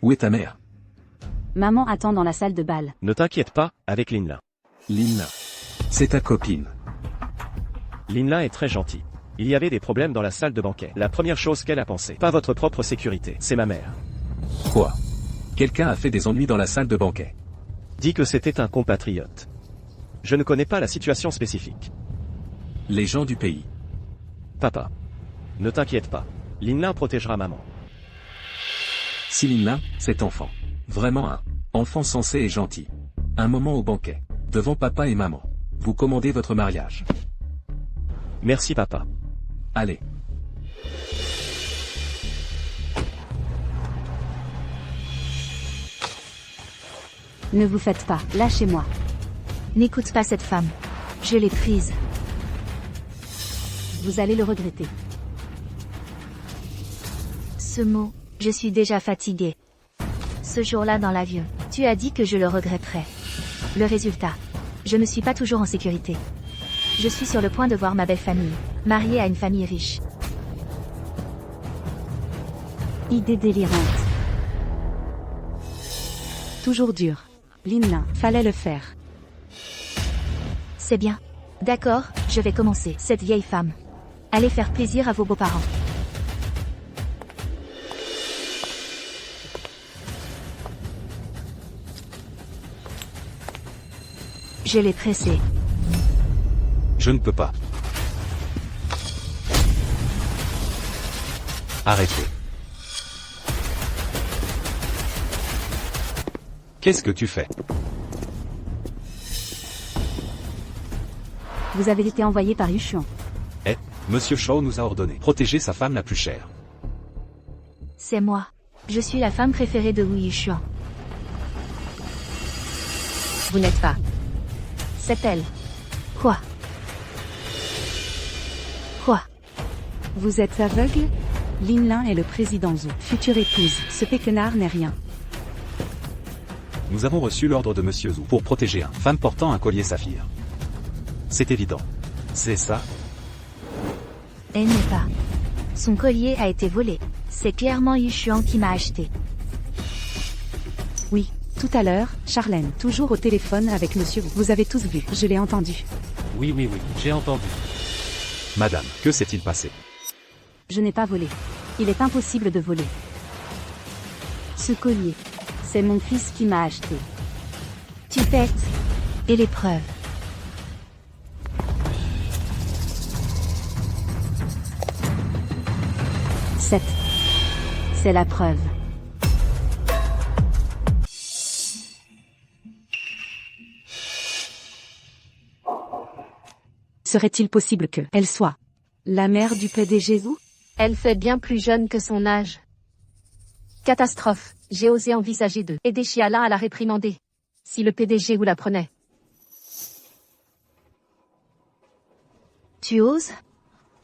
Où est ta mère? Maman attend dans la salle de bal. Ne t'inquiète pas, avec Linla. Lina. C'est ta copine. Linla est très gentille. Il y avait des problèmes dans la salle de banquet. La première chose qu'elle a pensé, pas votre propre sécurité, c'est ma mère. Quoi? Quelqu'un a fait des ennuis dans la salle de banquet. Dit que c'était un compatriote. Je ne connais pas la situation spécifique. Les gens du pays. Papa. Ne t'inquiète pas. Linla protégera maman. Si Lina, cet enfant. Vraiment un enfant sensé et gentil. Un moment au banquet. Devant papa et maman. Vous commandez votre mariage. Merci papa. Allez. Ne vous faites pas, lâchez-moi. N'écoute pas cette femme. Je l'ai prise. Vous allez le regretter. Ce mot, je suis déjà fatiguée. Ce jour-là dans l'avion, tu as dit que je le regretterais. Le résultat, je ne suis pas toujours en sécurité. Je suis sur le point de voir ma belle famille, mariée à une famille riche. Idée délirante. Toujours dur. Lina, fallait le faire. C'est bien. D'accord, je vais commencer. Cette vieille femme. Allez faire plaisir à vos beaux-parents. Je l'ai pressé. Je ne peux pas. Arrêtez. Qu'est-ce que tu fais? Vous avez été envoyé par Yushuan. Eh, Monsieur Shaw nous a ordonné protéger sa femme la plus chère. C'est moi. Je suis la femme préférée de Wu Yushuan. Vous n'êtes pas. C'est elle. Quoi? Quoi? Vous êtes aveugle? Linlin est le président Zhou. Future épouse. Ce péquenard n'est rien. Nous avons reçu l'ordre de Monsieur Zhou pour protéger une femme portant un collier saphir. C'est évident. C'est ça? Elle n'est pas. Son collier a été volé. C'est clairement Yushuan qui m'a acheté. Oui, tout à l'heure, Charlène, toujours au téléphone avec monsieur. Vous avez tous vu, je l'ai entendu. Oui, j'ai entendu. Madame, que s'est-il passé? Je n'ai pas volé. Il est impossible de voler. Ce collier, c'est mon fils qui m'a acheté. Tu pètes. Et les preuves? C'est la preuve. Serait-il possible que elle soit la mère du PDG Zhou? Elle fait bien plus jeune que son âge. Catastrophe. J'ai osé envisager de aider Chiala à la réprimander. Si le PDG vous la prenait. Tu oses?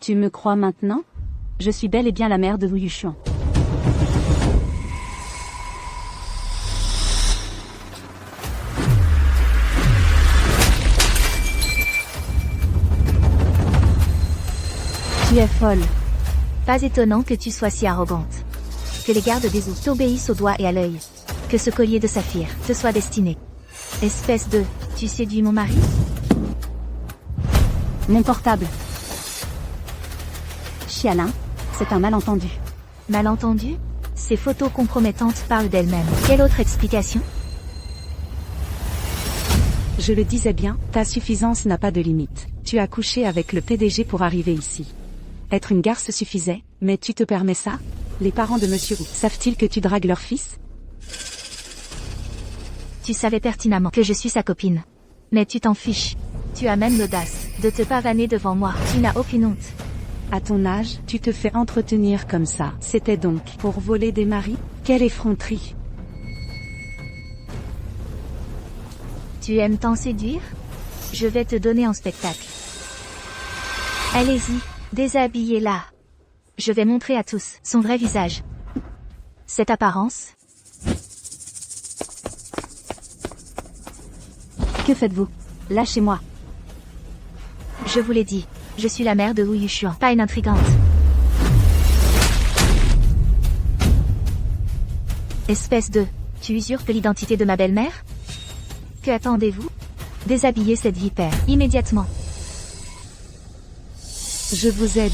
Tu me crois maintenant? Je suis bel et bien la mère de Wu Yushuan. Tu es folle. Pas étonnant que tu sois si arrogante. Que les gardes des eaux t'obéissent au doigt et à l'œil. Que ce collier de saphir te soit destiné. Espèce de... Tu séduis mon mari? Mon portable. Chialin, c'est un malentendu. Malentendu? Ces photos compromettantes parlent d'elles-mêmes. Quelle autre explication? Je le disais bien, ta suffisance n'a pas de limite. Tu as couché avec le PDG pour arriver ici. Être une garce suffisait, mais tu te permets ça? Les parents de Monsieur Wu savent-ils que tu dragues leur fils? Tu savais pertinemment que je suis sa copine. Mais tu t'en fiches. Tu as même l'audace de te pavaner devant moi. Tu n'as aucune honte. À ton âge, tu te fais entretenir comme ça. C'était donc pour voler des maris? Quelle effronterie! Tu aimes tant séduire? Je vais te donner en spectacle. Allez-y, déshabillez-la. Je vais montrer à tous son vrai visage. Cette apparence. Que faites-vous? Lâchez-moi. Je vous l'ai dit, je suis la mère de Wu Yushuan, pas une intrigante. Espèce de... Tu usurpes l'identité de ma belle-mère? Que attendez-vous? Déshabillez cette vipère, immédiatement. Je vous aide.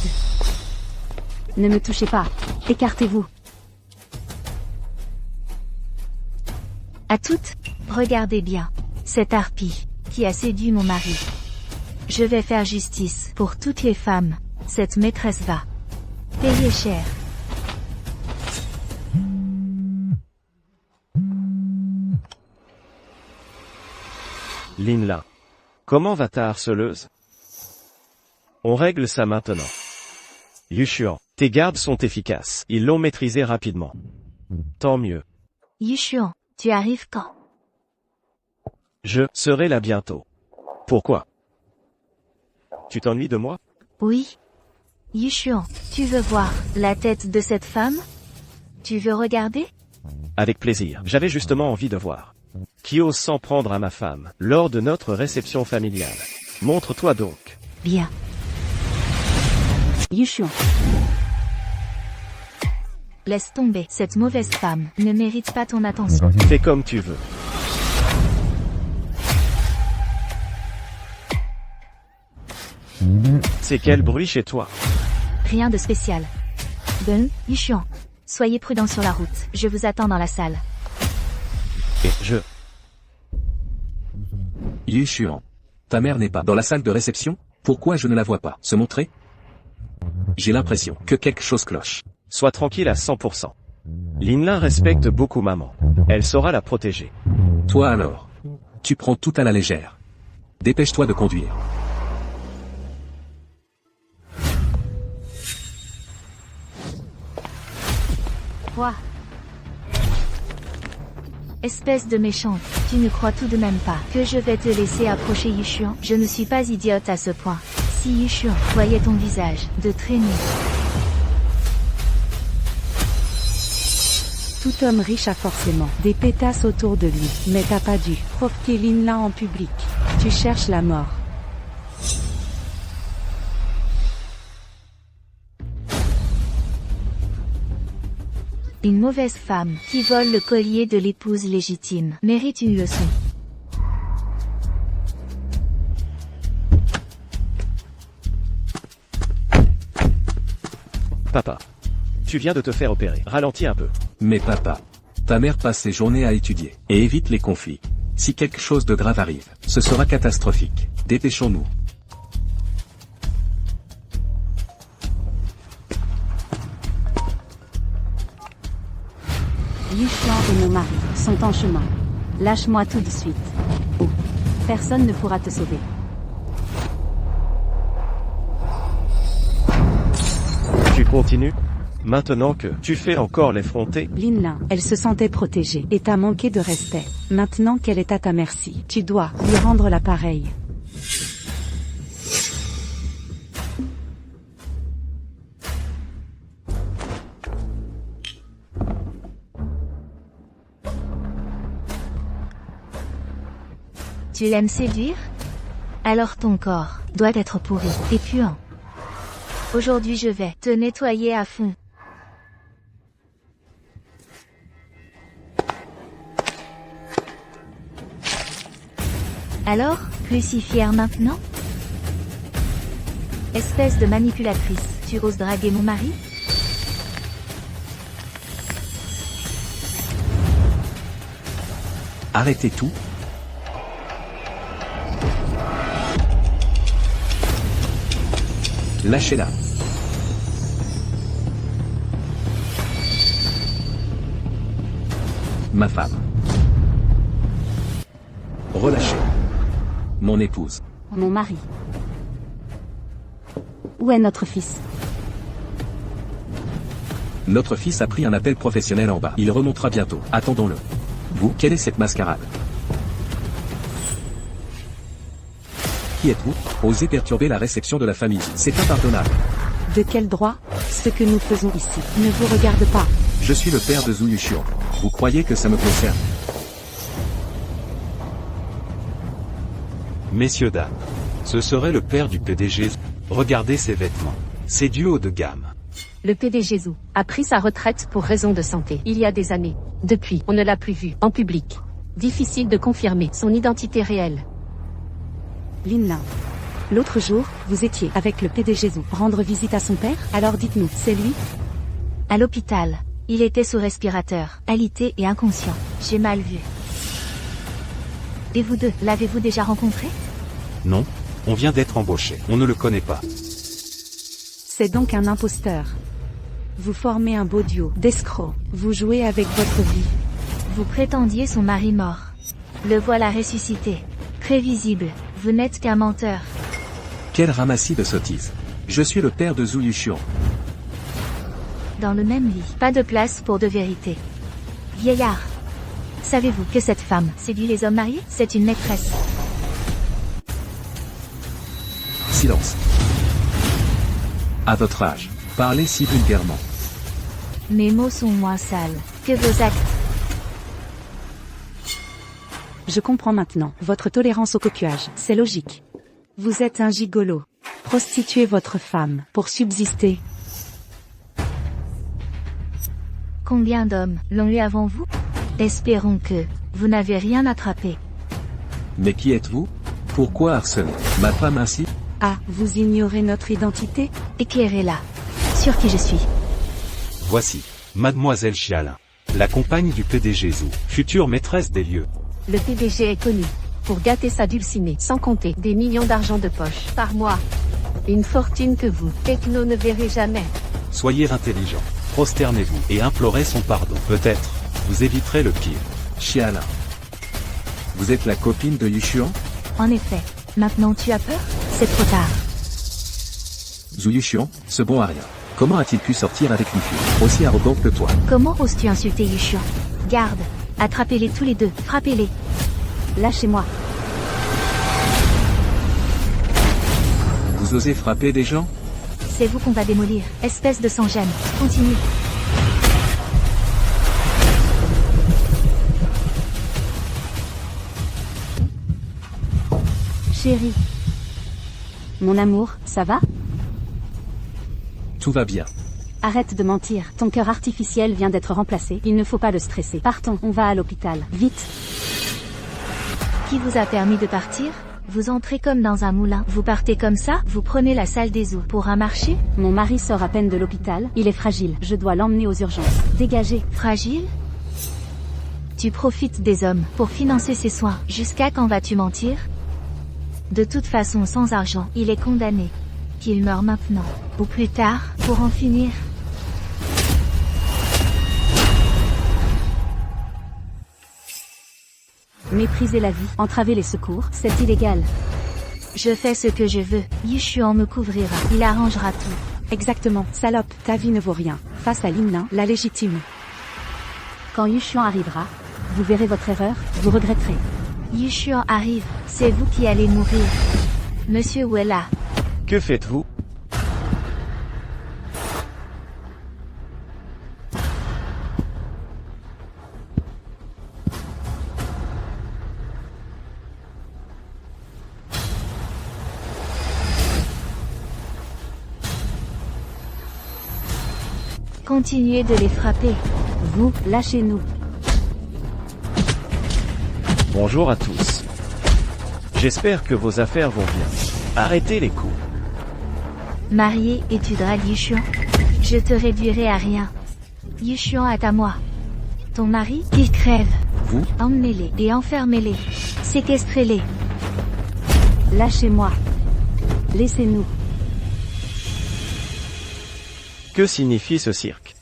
Ne me touchez pas. Écartez-vous. À toutes, regardez bien. Cette harpie, qui a séduit mon mari. Je vais faire justice pour toutes les femmes. Cette maîtresse va payer cher. Linla. Comment va ta harceleuse? On règle ça maintenant. Yushuan, tes gardes sont efficaces. Ils l'ont maîtrisé rapidement. Tant mieux. Yushuan, tu arrives quand? Je serai là bientôt. Pourquoi? Tu t'ennuies de moi? Oui. Yushuan, tu veux voir la tête de cette femme? Tu veux regarder? Avec plaisir. J'avais justement envie de voir. Qui ose s'en prendre à ma femme, lors de notre réception familiale? Montre-toi donc. Bien. Yushuan. Laisse tomber, cette mauvaise femme ne mérite pas ton attention. Fais comme tu veux. C'est quel bruit chez toi? Rien de spécial. Ben, Yushuan, soyez prudent sur la route. Je vous attends dans la salle. Et Yushuan. Ta mère n'est pas dans la salle de réception? Pourquoi je ne la vois pas se montrer? J'ai l'impression que quelque chose cloche. Sois tranquille à 100%. Linla respecte beaucoup maman. Elle saura la protéger. Toi alors? Tu prends tout à la légère. Dépêche-toi de conduire. Quoi? Espèce de méchante, tu ne crois tout de même pas que je vais te laisser approcher Yushuan? Je ne suis pas idiote à ce point. Si Yushuan voyait ton visage de traîner. Tout homme riche a forcément des pétasses autour de lui. Mais t'as pas dû provoquer Linla en public. Tu cherches la mort. Une mauvaise femme qui vole le collier de l'épouse légitime mérite une leçon. Papa. Tu viens de te faire opérer. Ralentis un peu. Mais papa, ta mère passe ses journées à étudier et évite les conflits. Si quelque chose de grave arrive, ce sera catastrophique. Dépêchons-nous. Yushuan et mon mari sont en chemin. Lâche-moi tout de suite. Oh. Personne ne pourra te sauver. Tu continues? Maintenant que tu fais encore l'effronter? Linla, elle se sentait protégée et t'a manqué de respect. Maintenant qu'elle est à ta merci, tu dois lui rendre l'appareil. Tu aimes séduire? Alors ton corps doit être pourri et puant. Aujourd'hui je vais te nettoyer à fond. Alors, plus si fière maintenant? Espèce de manipulatrice, tu oses draguer mon mari? Arrêtez tout. Lâchez-la. Ma femme. Relâchez. Mon épouse. Mon mari. Où est notre fils? Notre fils a pris un appel professionnel en bas. Il remontera bientôt. Attendons-le. Vous, quelle est cette mascarade? Qui êtes-vous? Osez perturber la réception de la famille. C'est impardonnable. De quel droit? Ce que nous faisons ici ne vous regarde pas. Je suis le père de Zhu Yuxian. Vous croyez que ça me concerne? Messieurs, dames. Ce serait le père du PDG. Regardez ses vêtements. C'est du haut de gamme. Le PDG Zhu a pris sa retraite pour raison de santé il y a des années. Depuis, on ne l'a plus vu en public. Difficile de confirmer son identité réelle. Lin Lin. L'autre jour, vous étiez avec le PDG Zhu rendre visite à son père? Alors dites-nous, c'est lui? À l'hôpital. Il était sous respirateur, alité et inconscient. J'ai mal vu. Et vous deux, l'avez-vous déjà rencontré? Non, on vient d'être embauché. On ne le connaît pas. C'est donc un imposteur. Vous formez un beau duo d'escrocs. Vous jouez avec votre vie. Vous prétendiez son mari mort. Le voilà ressuscité. Prévisible, vous n'êtes qu'un menteur. Quel ramassis de sottises. Je suis le père de Zhu Yuxian. Dans le même lit, pas de place pour de vérité. Vieillard. Savez-vous que cette femme séduit les hommes mariés? C'est une maîtresse. Silence. À votre âge, parlez si vulgairement. Mes mots sont moins sales que vos actes. Je comprends maintenant. Votre tolérance au coquillage, c'est logique. Vous êtes un gigolo. Prostituez votre femme pour subsister. Combien d'hommes l'ont eu avant vous? Espérons que vous n'avez rien attrapé. Mais qui êtes-vous? Pourquoi harceler ma femme ainsi? Ah, vous ignorez notre identité? Éclairez-la. Sur qui je suis. Voici, Mademoiselle Chialin, la compagne du PDG Zhu, future maîtresse des lieux. Le PDG est connu pour gâter sa dulcinée, sans compter des millions d'argent de poche par mois. Une fortune que vous, techno, ne verrez jamais. Soyez intelligent, prosternez-vous et implorez son pardon. Peut-être, vous éviterez le pire. Chialin. Vous êtes la copine de Yuxian? En effet. Maintenant tu as peur? C'est trop tard. Zhu Yuxian, ce bon à rien. Comment a-t-il pu sortir avec une fille aussi arrogante que toi? Comment oses-tu insulter Yuxian? Garde. Attrapez-les tous les deux. Frappez-les. Lâchez-moi. Vous osez frapper des gens? C'est vous qu'on va démolir. Espèce de sans-gêne. Continue. Chérie. Mon amour, ça va? Tout va bien. Arrête de mentir. Ton cœur artificiel vient d'être remplacé. Il ne faut pas le stresser. Partons, on va à l'hôpital. Vite. Qui vous a permis de partir? Vous entrez comme dans un moulin. Vous partez comme ça? Vous prenez la salle des eaux pour un marché? Mon mari sort à peine de l'hôpital. Il est fragile. Je dois l'emmener aux urgences. Dégagez. Fragile? Tu profites des hommes pour financer ses soins. Jusqu'à quand vas-tu mentir? De toute façon, sans argent, il est condamné. Qu'il meure maintenant, ou plus tard, pour en finir. Mépriser la vie, entraver les secours, c'est illégal. Je fais ce que je veux. Yuxian me couvrira. Il arrangera tout. Exactement, salope, ta vie ne vaut rien. Face à Lin Lin, la légitime. Quand Yuxian arrivera, vous verrez votre erreur, vous regretterez. Yuxian arrive, c'est vous qui allez mourir. Monsieur Wella. Que faites-vous? Continuez de les frapper. Vous, lâchez-nous. Bonjour à tous. J'espère que vos affaires vont bien. Arrêtez les coups. Marié et tu dragues Yushuan. Je te réduirai à rien. Yushuan est à moi. Ton mari, qu'il crève. Vous? Emmenez-les et enfermez-les. Séquestrez-les. Lâchez-moi. Laissez-nous. Que signifie ce cirque?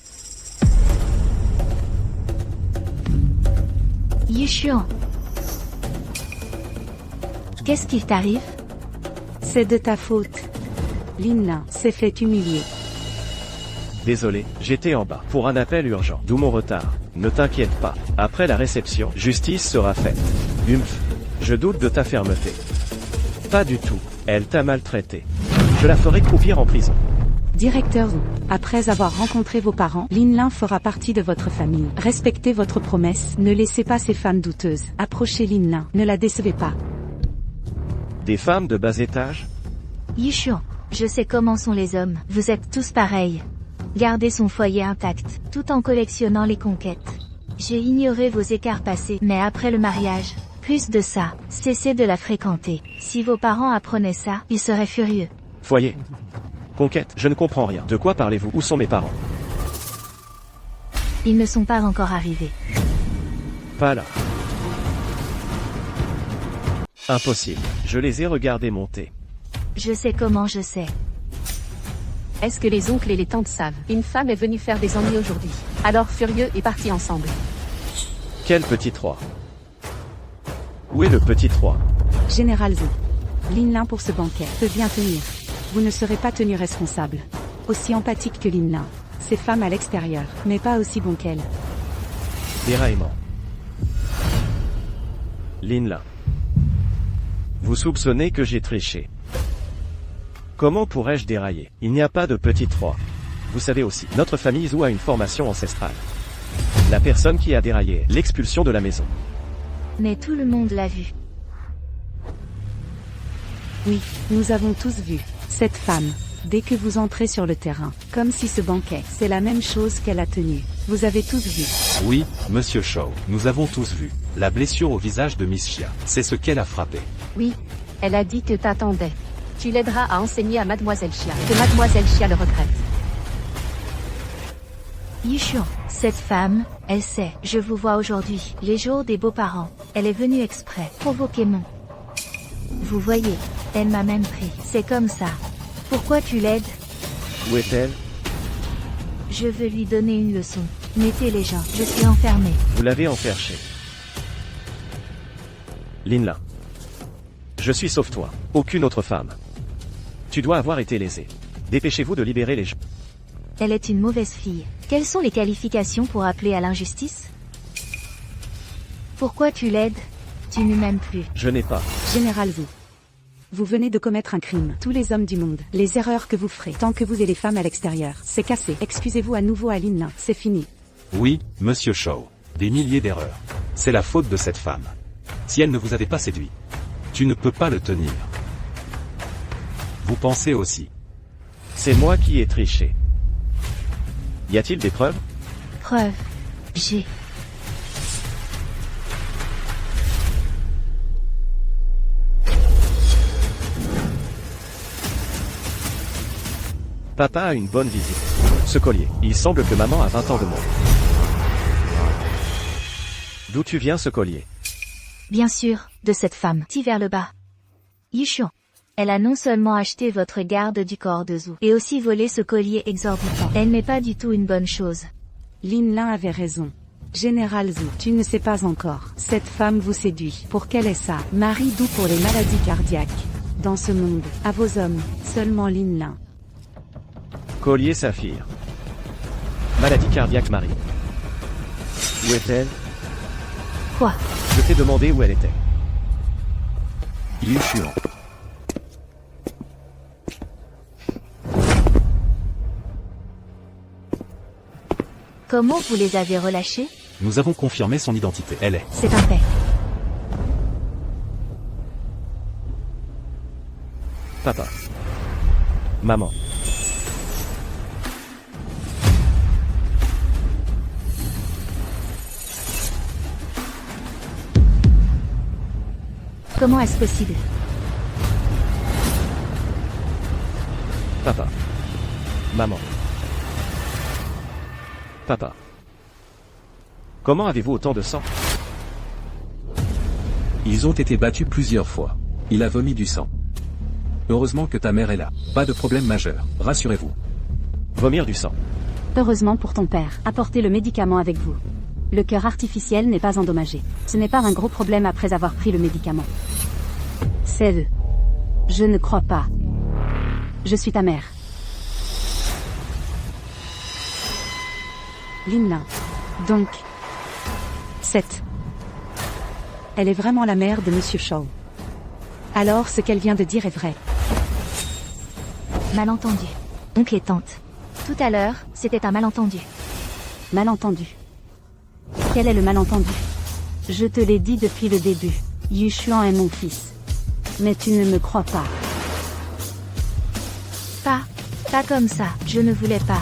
Yushuan. Qu'est-ce qui t'arrive? C'est de ta faute. Linlin s'est fait humilier. Désolé, j'étais en bas pour un appel urgent, d'où mon retard. Ne t'inquiète pas. Après la réception, justice sera faite. Humph. Je doute de ta fermeté. Pas du tout. Elle t'a maltraité. Je la ferai croupir en prison. Directeur Wu, après avoir rencontré vos parents, Linlin fera partie de votre famille. Respectez votre promesse, ne laissez pas ces femmes douteuses. Approchez Linlin, ne la décevez pas. Des femmes de bas étage? Yushuan, je sais comment sont les hommes. Vous êtes tous pareils. Gardez son foyer intact, tout en collectionnant les conquêtes. J'ai ignoré vos écarts passés, mais après le mariage, plus de ça, cessez de la fréquenter. Si vos parents apprenaient ça, ils seraient furieux. Foyer. Conquête, je ne comprends rien. De quoi parlez-vous? Où sont mes parents? Ils ne sont pas encore arrivés. Pas là. Impossible. Je les ai regardés monter. Je sais comment je sais. Est-ce que les oncles et les tantes savent? Une femme est venue faire des ennuis aujourd'hui. Alors Furieux est parti ensemble. Quel petit roi? Où est le petit roi? Général Wu. Linlin pour ce banquet peut bien tenir. Vous ne serez pas tenu responsable. Aussi empathique que Linlin. Ces femmes à l'extérieur, mais pas aussi bon qu'elle. Déraillement. Linlin. Vous soupçonnez que j'ai triché. Comment pourrais-je dérailler? Il n'y a pas de petit roi. Vous savez aussi, notre famille Zhou a une formation ancestrale. La personne qui a déraillé, l'expulsion de la maison. Mais tout le monde l'a vu. Oui, nous avons tous vu cette femme. Dès que vous entrez sur le terrain, comme si ce banquet, c'est la même chose qu'elle a tenu. Vous avez tous vu. Oui, monsieur Shaw, nous avons tous vu. La blessure au visage de Miss Xia, c'est ce qu'elle a frappé. Oui, elle a dit que t'attendais. Tu l'aideras à enseigner à Mademoiselle Xia, que Mademoiselle Xia le regrette. Yushuan, cette femme, elle sait, je vous vois aujourd'hui, les jours des beaux-parents. Elle est venue exprès, provoquer mon. Vous voyez, elle m'a même pris. C'est comme ça. Pourquoi tu l'aides? Où est-elle? Je veux lui donner une leçon. Mettez les gens, je suis enfermé. Vous l'avez enferché. Linlin. Je suis sauf toi. Aucune autre femme. Tu dois avoir été lésée. Dépêchez-vous de libérer les gens. Elle est une mauvaise fille. Quelles sont les qualifications pour appeler à l'injustice? Pourquoi tu l'aides? Tu ne m'aimes plus. Je n'ai pas. Général Wu. Vous venez de commettre un crime. Tous les hommes du monde. Les erreurs que vous ferez, tant que vous et les femmes à l'extérieur, c'est cassé. Excusez-vous à nouveau à Linlin, c'est fini. Oui, monsieur Shaw. Des milliers d'erreurs. C'est la faute de cette femme. Si elle ne vous avait pas séduit, tu ne peux pas le tenir. Vous pensez aussi. C'est moi qui ai triché. Y a-t-il des preuves? Preuve. J'ai. Papa a une bonne visite. Ce collier. Il semble que maman a 20 ans de moins. D'où tu viens ce collier? Bien sûr, de cette femme. Ti vers le bas. Yushuan. Elle a non seulement acheté votre garde du corps de Zhou, et aussi volé ce collier exorbitant. Elle n'est pas du tout une bonne chose. Linlin avait raison. Général Zhou, tu ne sais pas encore. Cette femme vous séduit. Pour qu'elle ait ça, Marie Dou pour les maladies cardiaques. Dans ce monde, à vos hommes, seulement Linlin. Collier saphir. Maladie cardiaque Marie. Où est-elle? Quoi? Je t'ai demandé où elle était. Yushuan. Comment vous les avez relâchés? Nous avons confirmé son identité. Elle est. C'est un fait. Papa. Maman. Comment est-ce possible? Papa. Maman. Papa. Comment avez-vous autant de sang? Ils ont été battus plusieurs fois. Il a vomi du sang. Heureusement que ta mère est là. Pas de problème majeur, rassurez-vous. Vomir du sang. Heureusement pour ton père, apportez le médicament avec vous. Le cœur artificiel n'est pas endommagé. Ce n'est pas un gros problème après avoir pris le médicament. C'est eux. Je ne crois pas. Je suis ta mère. Lin-Lin. Donc. 7. Elle est vraiment la mère de Monsieur Shaw. Alors ce qu'elle vient de dire est vrai. Malentendu. Oncle et tante. Tout à l'heure, c'était un malentendu. Malentendu. Quel est le malentendu? Je te l'ai dit depuis le début. Yushuan est mon fils. Mais tu ne me crois pas. Pas comme ça, je ne voulais pas.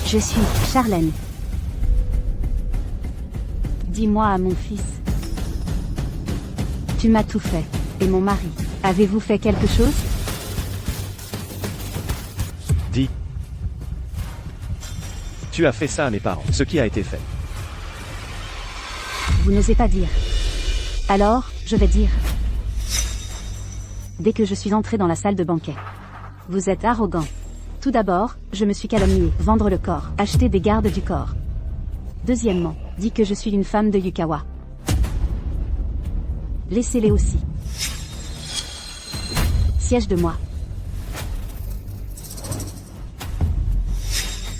Je suis Charlène. Dis-moi à mon fils. Tu m'as tout fait. Et mon mari. Avez-vous fait quelque chose? Dis. Tu as fait ça à mes parents. Ce qui a été fait. Vous n'osez pas dire. Alors, je vais dire. Dès que je suis entré dans la salle de banquet. Vous êtes arrogant. Tout d'abord, je me suis calomnié, vendre le corps, acheter des gardes du corps. Deuxièmement, dit que je suis une femme de Yukawa. Laissez-les aussi. Siège de moi.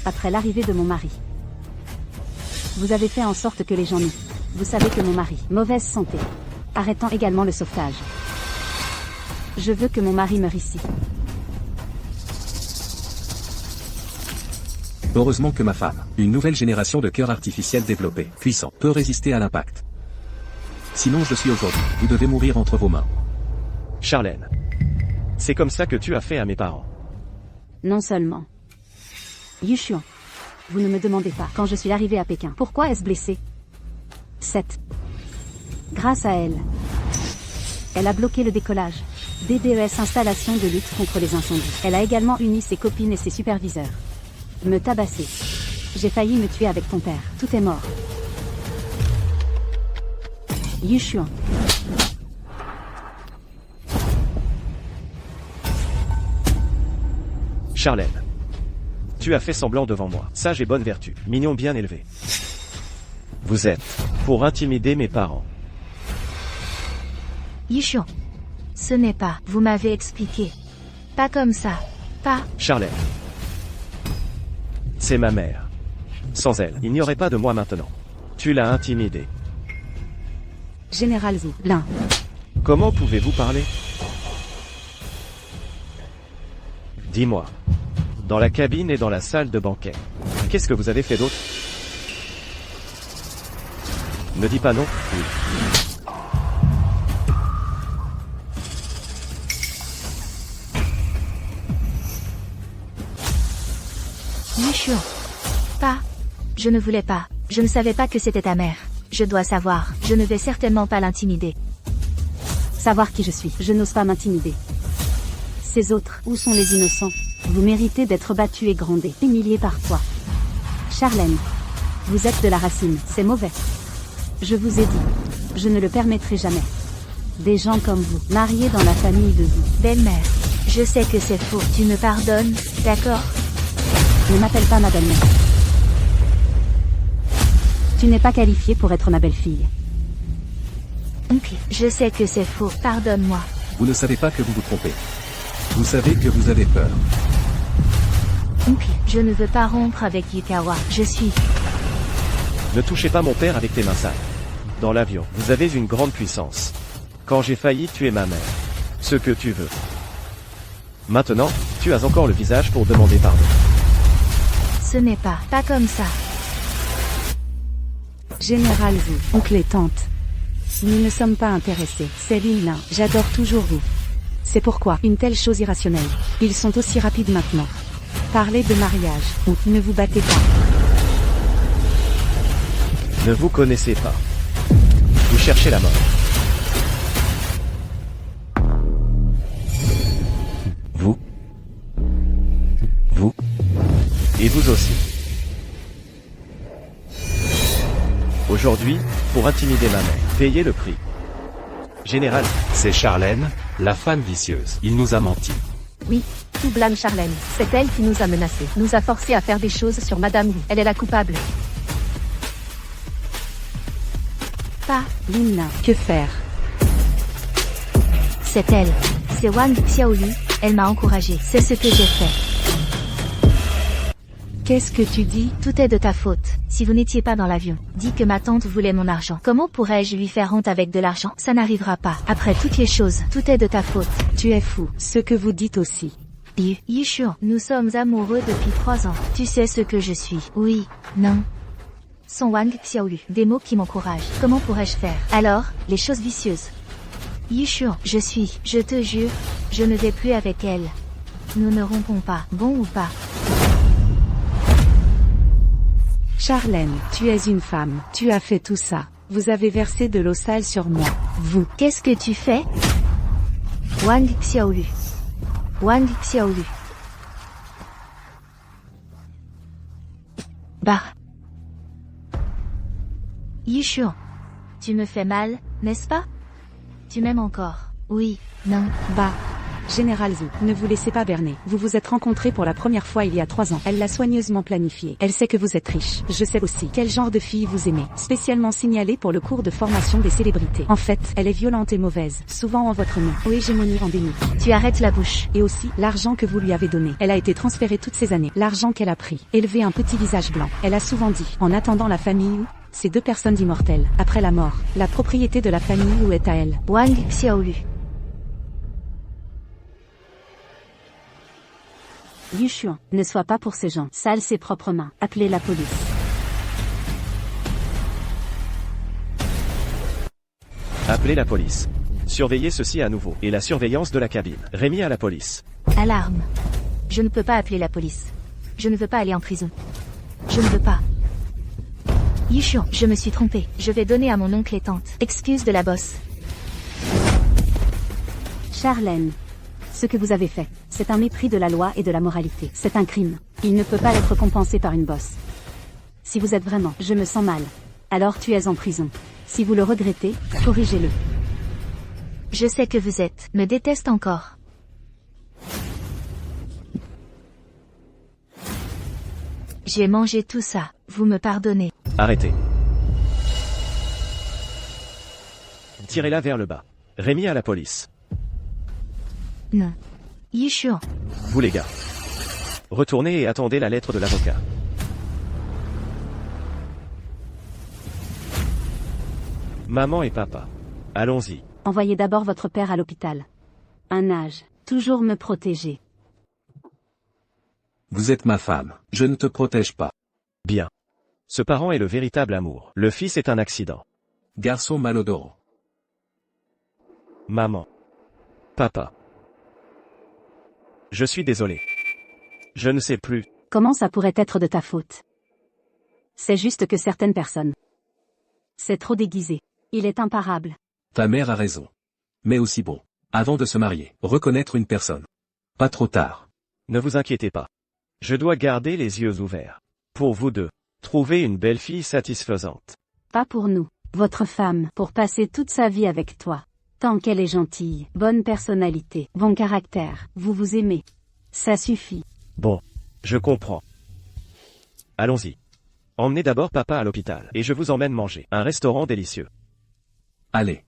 Après l'arrivée de mon mari. Vous avez fait en sorte que les gens nient. Vous savez que mon mari, mauvaise santé. Arrêtant également le sauvetage. Je veux que mon mari meure ici. Heureusement que ma femme, une nouvelle génération de cœurs artificiels développés, puissants, peut résister à l'impact. Sinon je suis aujourd'hui, vous devez mourir entre vos mains. Charlène. C'est comme ça que tu as fait à mes parents. Non seulement. Yushuan. Vous ne me demandez pas quand je suis arrivé à Pékin. Pourquoi est-ce blessé? 7. Grâce à elle. Elle a bloqué le décollage. DDES installation de lutte contre les incendies. Elle a également uni ses copines et ses superviseurs. Me tabasser. J'ai failli me tuer avec ton père. Tout est mort. Yushuan. Charlène. Tu as fait semblant devant moi. Sage et bonne vertu. Mignon bien élevé. Vous êtes pour intimider mes parents. Yushuan. Ce n'est pas, vous m'avez expliqué. Pas comme ça. Pas. Charlène. C'est ma mère. Sans elle, il n'y aurait pas de moi maintenant. Tu l'as intimidée. Général Zhu. Lin. Comment pouvez-vous parler? Dis-moi. Dans la cabine et dans la salle de banquet. Qu'est-ce que vous avez fait d'autre? Ne dis pas non. Oui. Yushuan. Pas. Je ne voulais pas. Je ne savais pas que c'était ta mère. Je dois savoir. Je ne vais certainement pas l'intimider. Savoir qui je suis. Je n'ose pas m'intimider. Ces autres, où sont les innocents? Vous méritez d'être battus et grondés, humiliés par toi. Charlène. Vous êtes de la racine, c'est mauvais. Je vous ai dit. Je ne le permettrai jamais. Des gens comme vous, mariés dans la famille de vous. Belle-mère. Je sais que c'est faux. Tu me pardonnes, d'accord? Ne m'appelle pas ma belle-mère. Tu n'es pas qualifiée pour être ma belle-fille. Oncle, je sais que c'est faux. Pardonne-moi. Vous ne savez pas que vous vous trompez. Vous savez que vous avez peur. Oncle, je ne veux pas rompre avec Yukawa. Je suis... Ne touchez pas mon père avec tes mains sales. Dans l'avion, vous avez une grande puissance. Quand j'ai failli tuer ma mère. Ce que tu veux. Maintenant, tu as encore le visage pour demander pardon. Ce n'est pas comme ça. Général Zhu. Oncle et tante. Nous ne sommes pas intéressés. C'est Lin-Lin. J'adore toujours vous. C'est pourquoi une telle chose irrationnelle. Ils sont aussi rapides maintenant. Parlez de mariage. Ou ne vous battez pas. Ne vous connaissez pas. Vous cherchez la mort. Aujourd'hui, pour intimider ma mère, payez le prix. Général, C'est Charlène, la femme vicieuse. Il nous a menti. Oui, tout blâme Charlène. C'est elle qui nous a menacés, nous a forcés à faire des choses sur Madame Wu. Elle est la coupable. Pas, Lina, que faire? c'est elle. C'est Wang Xiaolu, elle m'a encouragé. C'est ce que j'ai fait. Qu'est-ce que tu dis? Tout est de ta faute. Si vous n'étiez pas dans l'avion, dis que ma tante voulait mon argent. Comment pourrais-je lui faire honte avec de l'argent? Ça n'arrivera pas. Après toutes les choses, tout est de ta faute. Tu es fou. Ce que vous dites aussi. Yushu, nous sommes amoureux depuis 3 ans. Tu sais ce que je suis. Oui, non. Son Wang Xiaolu. Des mots qui m'encouragent. Comment pourrais-je faire? Alors, les choses vicieuses. Yushu, je te jure, je ne vais plus avec elle. Nous ne rompons pas, bon ou pas? Charlène, tu es une femme. Tu as fait tout ça. Vous avez versé de l'eau sale sur moi. Vous. Qu'est-ce que tu fais? Wang Xiaolu. Wang Xiaolu. Bah. Yushu. Tu me fais mal, n'est-ce pas? Tu m'aimes encore? Oui, non. Bah. Général Zhu, ne vous laissez pas berner. Vous vous êtes rencontrés pour la première fois il y a 3 ans. Elle l'a soigneusement planifié. Elle sait que vous êtes riche. Je sais aussi quel genre de fille vous aimez. Spécialement signalée pour le cours de formation des célébrités. En fait, elle est violente et mauvaise. Souvent en votre nom. Ou hégémonie endémique. Tu arrêtes la bouche. Et aussi, l'argent que vous lui avez donné. Elle a été transférée toutes ces années. L'argent qu'elle a pris. Élevé un petit visage blanc. Elle a souvent dit, en attendant la famille Wu, ces 2 personnes immortelles. Après la mort, la propriété de la famille Wu est à elle. Wang Xiaolu. Yushuan, ne sois pas pour ces gens. Sale ses propres mains. Appelez la police. appelez la police. Surveillez ceci à nouveau. Et la surveillance de la cabine. Rémi à la police. Alarme. Je ne peux pas appeler la police. Je ne veux pas aller en prison. Je ne veux pas. Yushuan, je me suis trompée. Je vais donner à mon oncle et tante. Excuse de la bosse. Charlène. Ce que vous avez fait, c'est un mépris de la loi et de la moralité. C'est un crime. Il ne peut pas être compensé par une bosse. Si vous êtes vraiment, je me sens mal. Alors tu es en prison. Si vous le regrettez, corrigez-le. Je sais que vous êtes, me déteste encore. J'ai mangé tout ça, vous me pardonnez. Arrêtez. Tirez-la vers le bas. Rémi à la police. Non. Yushuan. Vous les gars. Retournez et attendez la lettre de l'avocat. Maman et papa. Allons-y. Envoyez d'abord votre père à l'hôpital. Un âge. Toujours me protéger. Vous êtes ma femme. Je ne te protège pas. Bien. Ce parent est le véritable amour. Le fils est un accident. Garçon malodorant. Maman. Papa. Je suis désolé. Je ne sais plus. Comment ça pourrait être de ta faute? C'est juste que certaines personnes. C'est trop déguisé. Il est imparable. Ta mère a raison. Mais aussi bon. Avant de se marier, reconnaître une personne. Pas trop tard. Ne vous inquiétez pas. Je dois garder les yeux ouverts. Pour vous deux. Trouver une belle fille satisfaisante. Pas pour nous. Votre femme, pour passer toute sa vie avec toi. Tant qu'elle est gentille, bonne personnalité, bon caractère, vous vous aimez. Ça suffit. Bon. Je comprends. Allons-y. Emmenez d'abord papa à l'hôpital et je vous emmène manger. Un restaurant délicieux. Allez.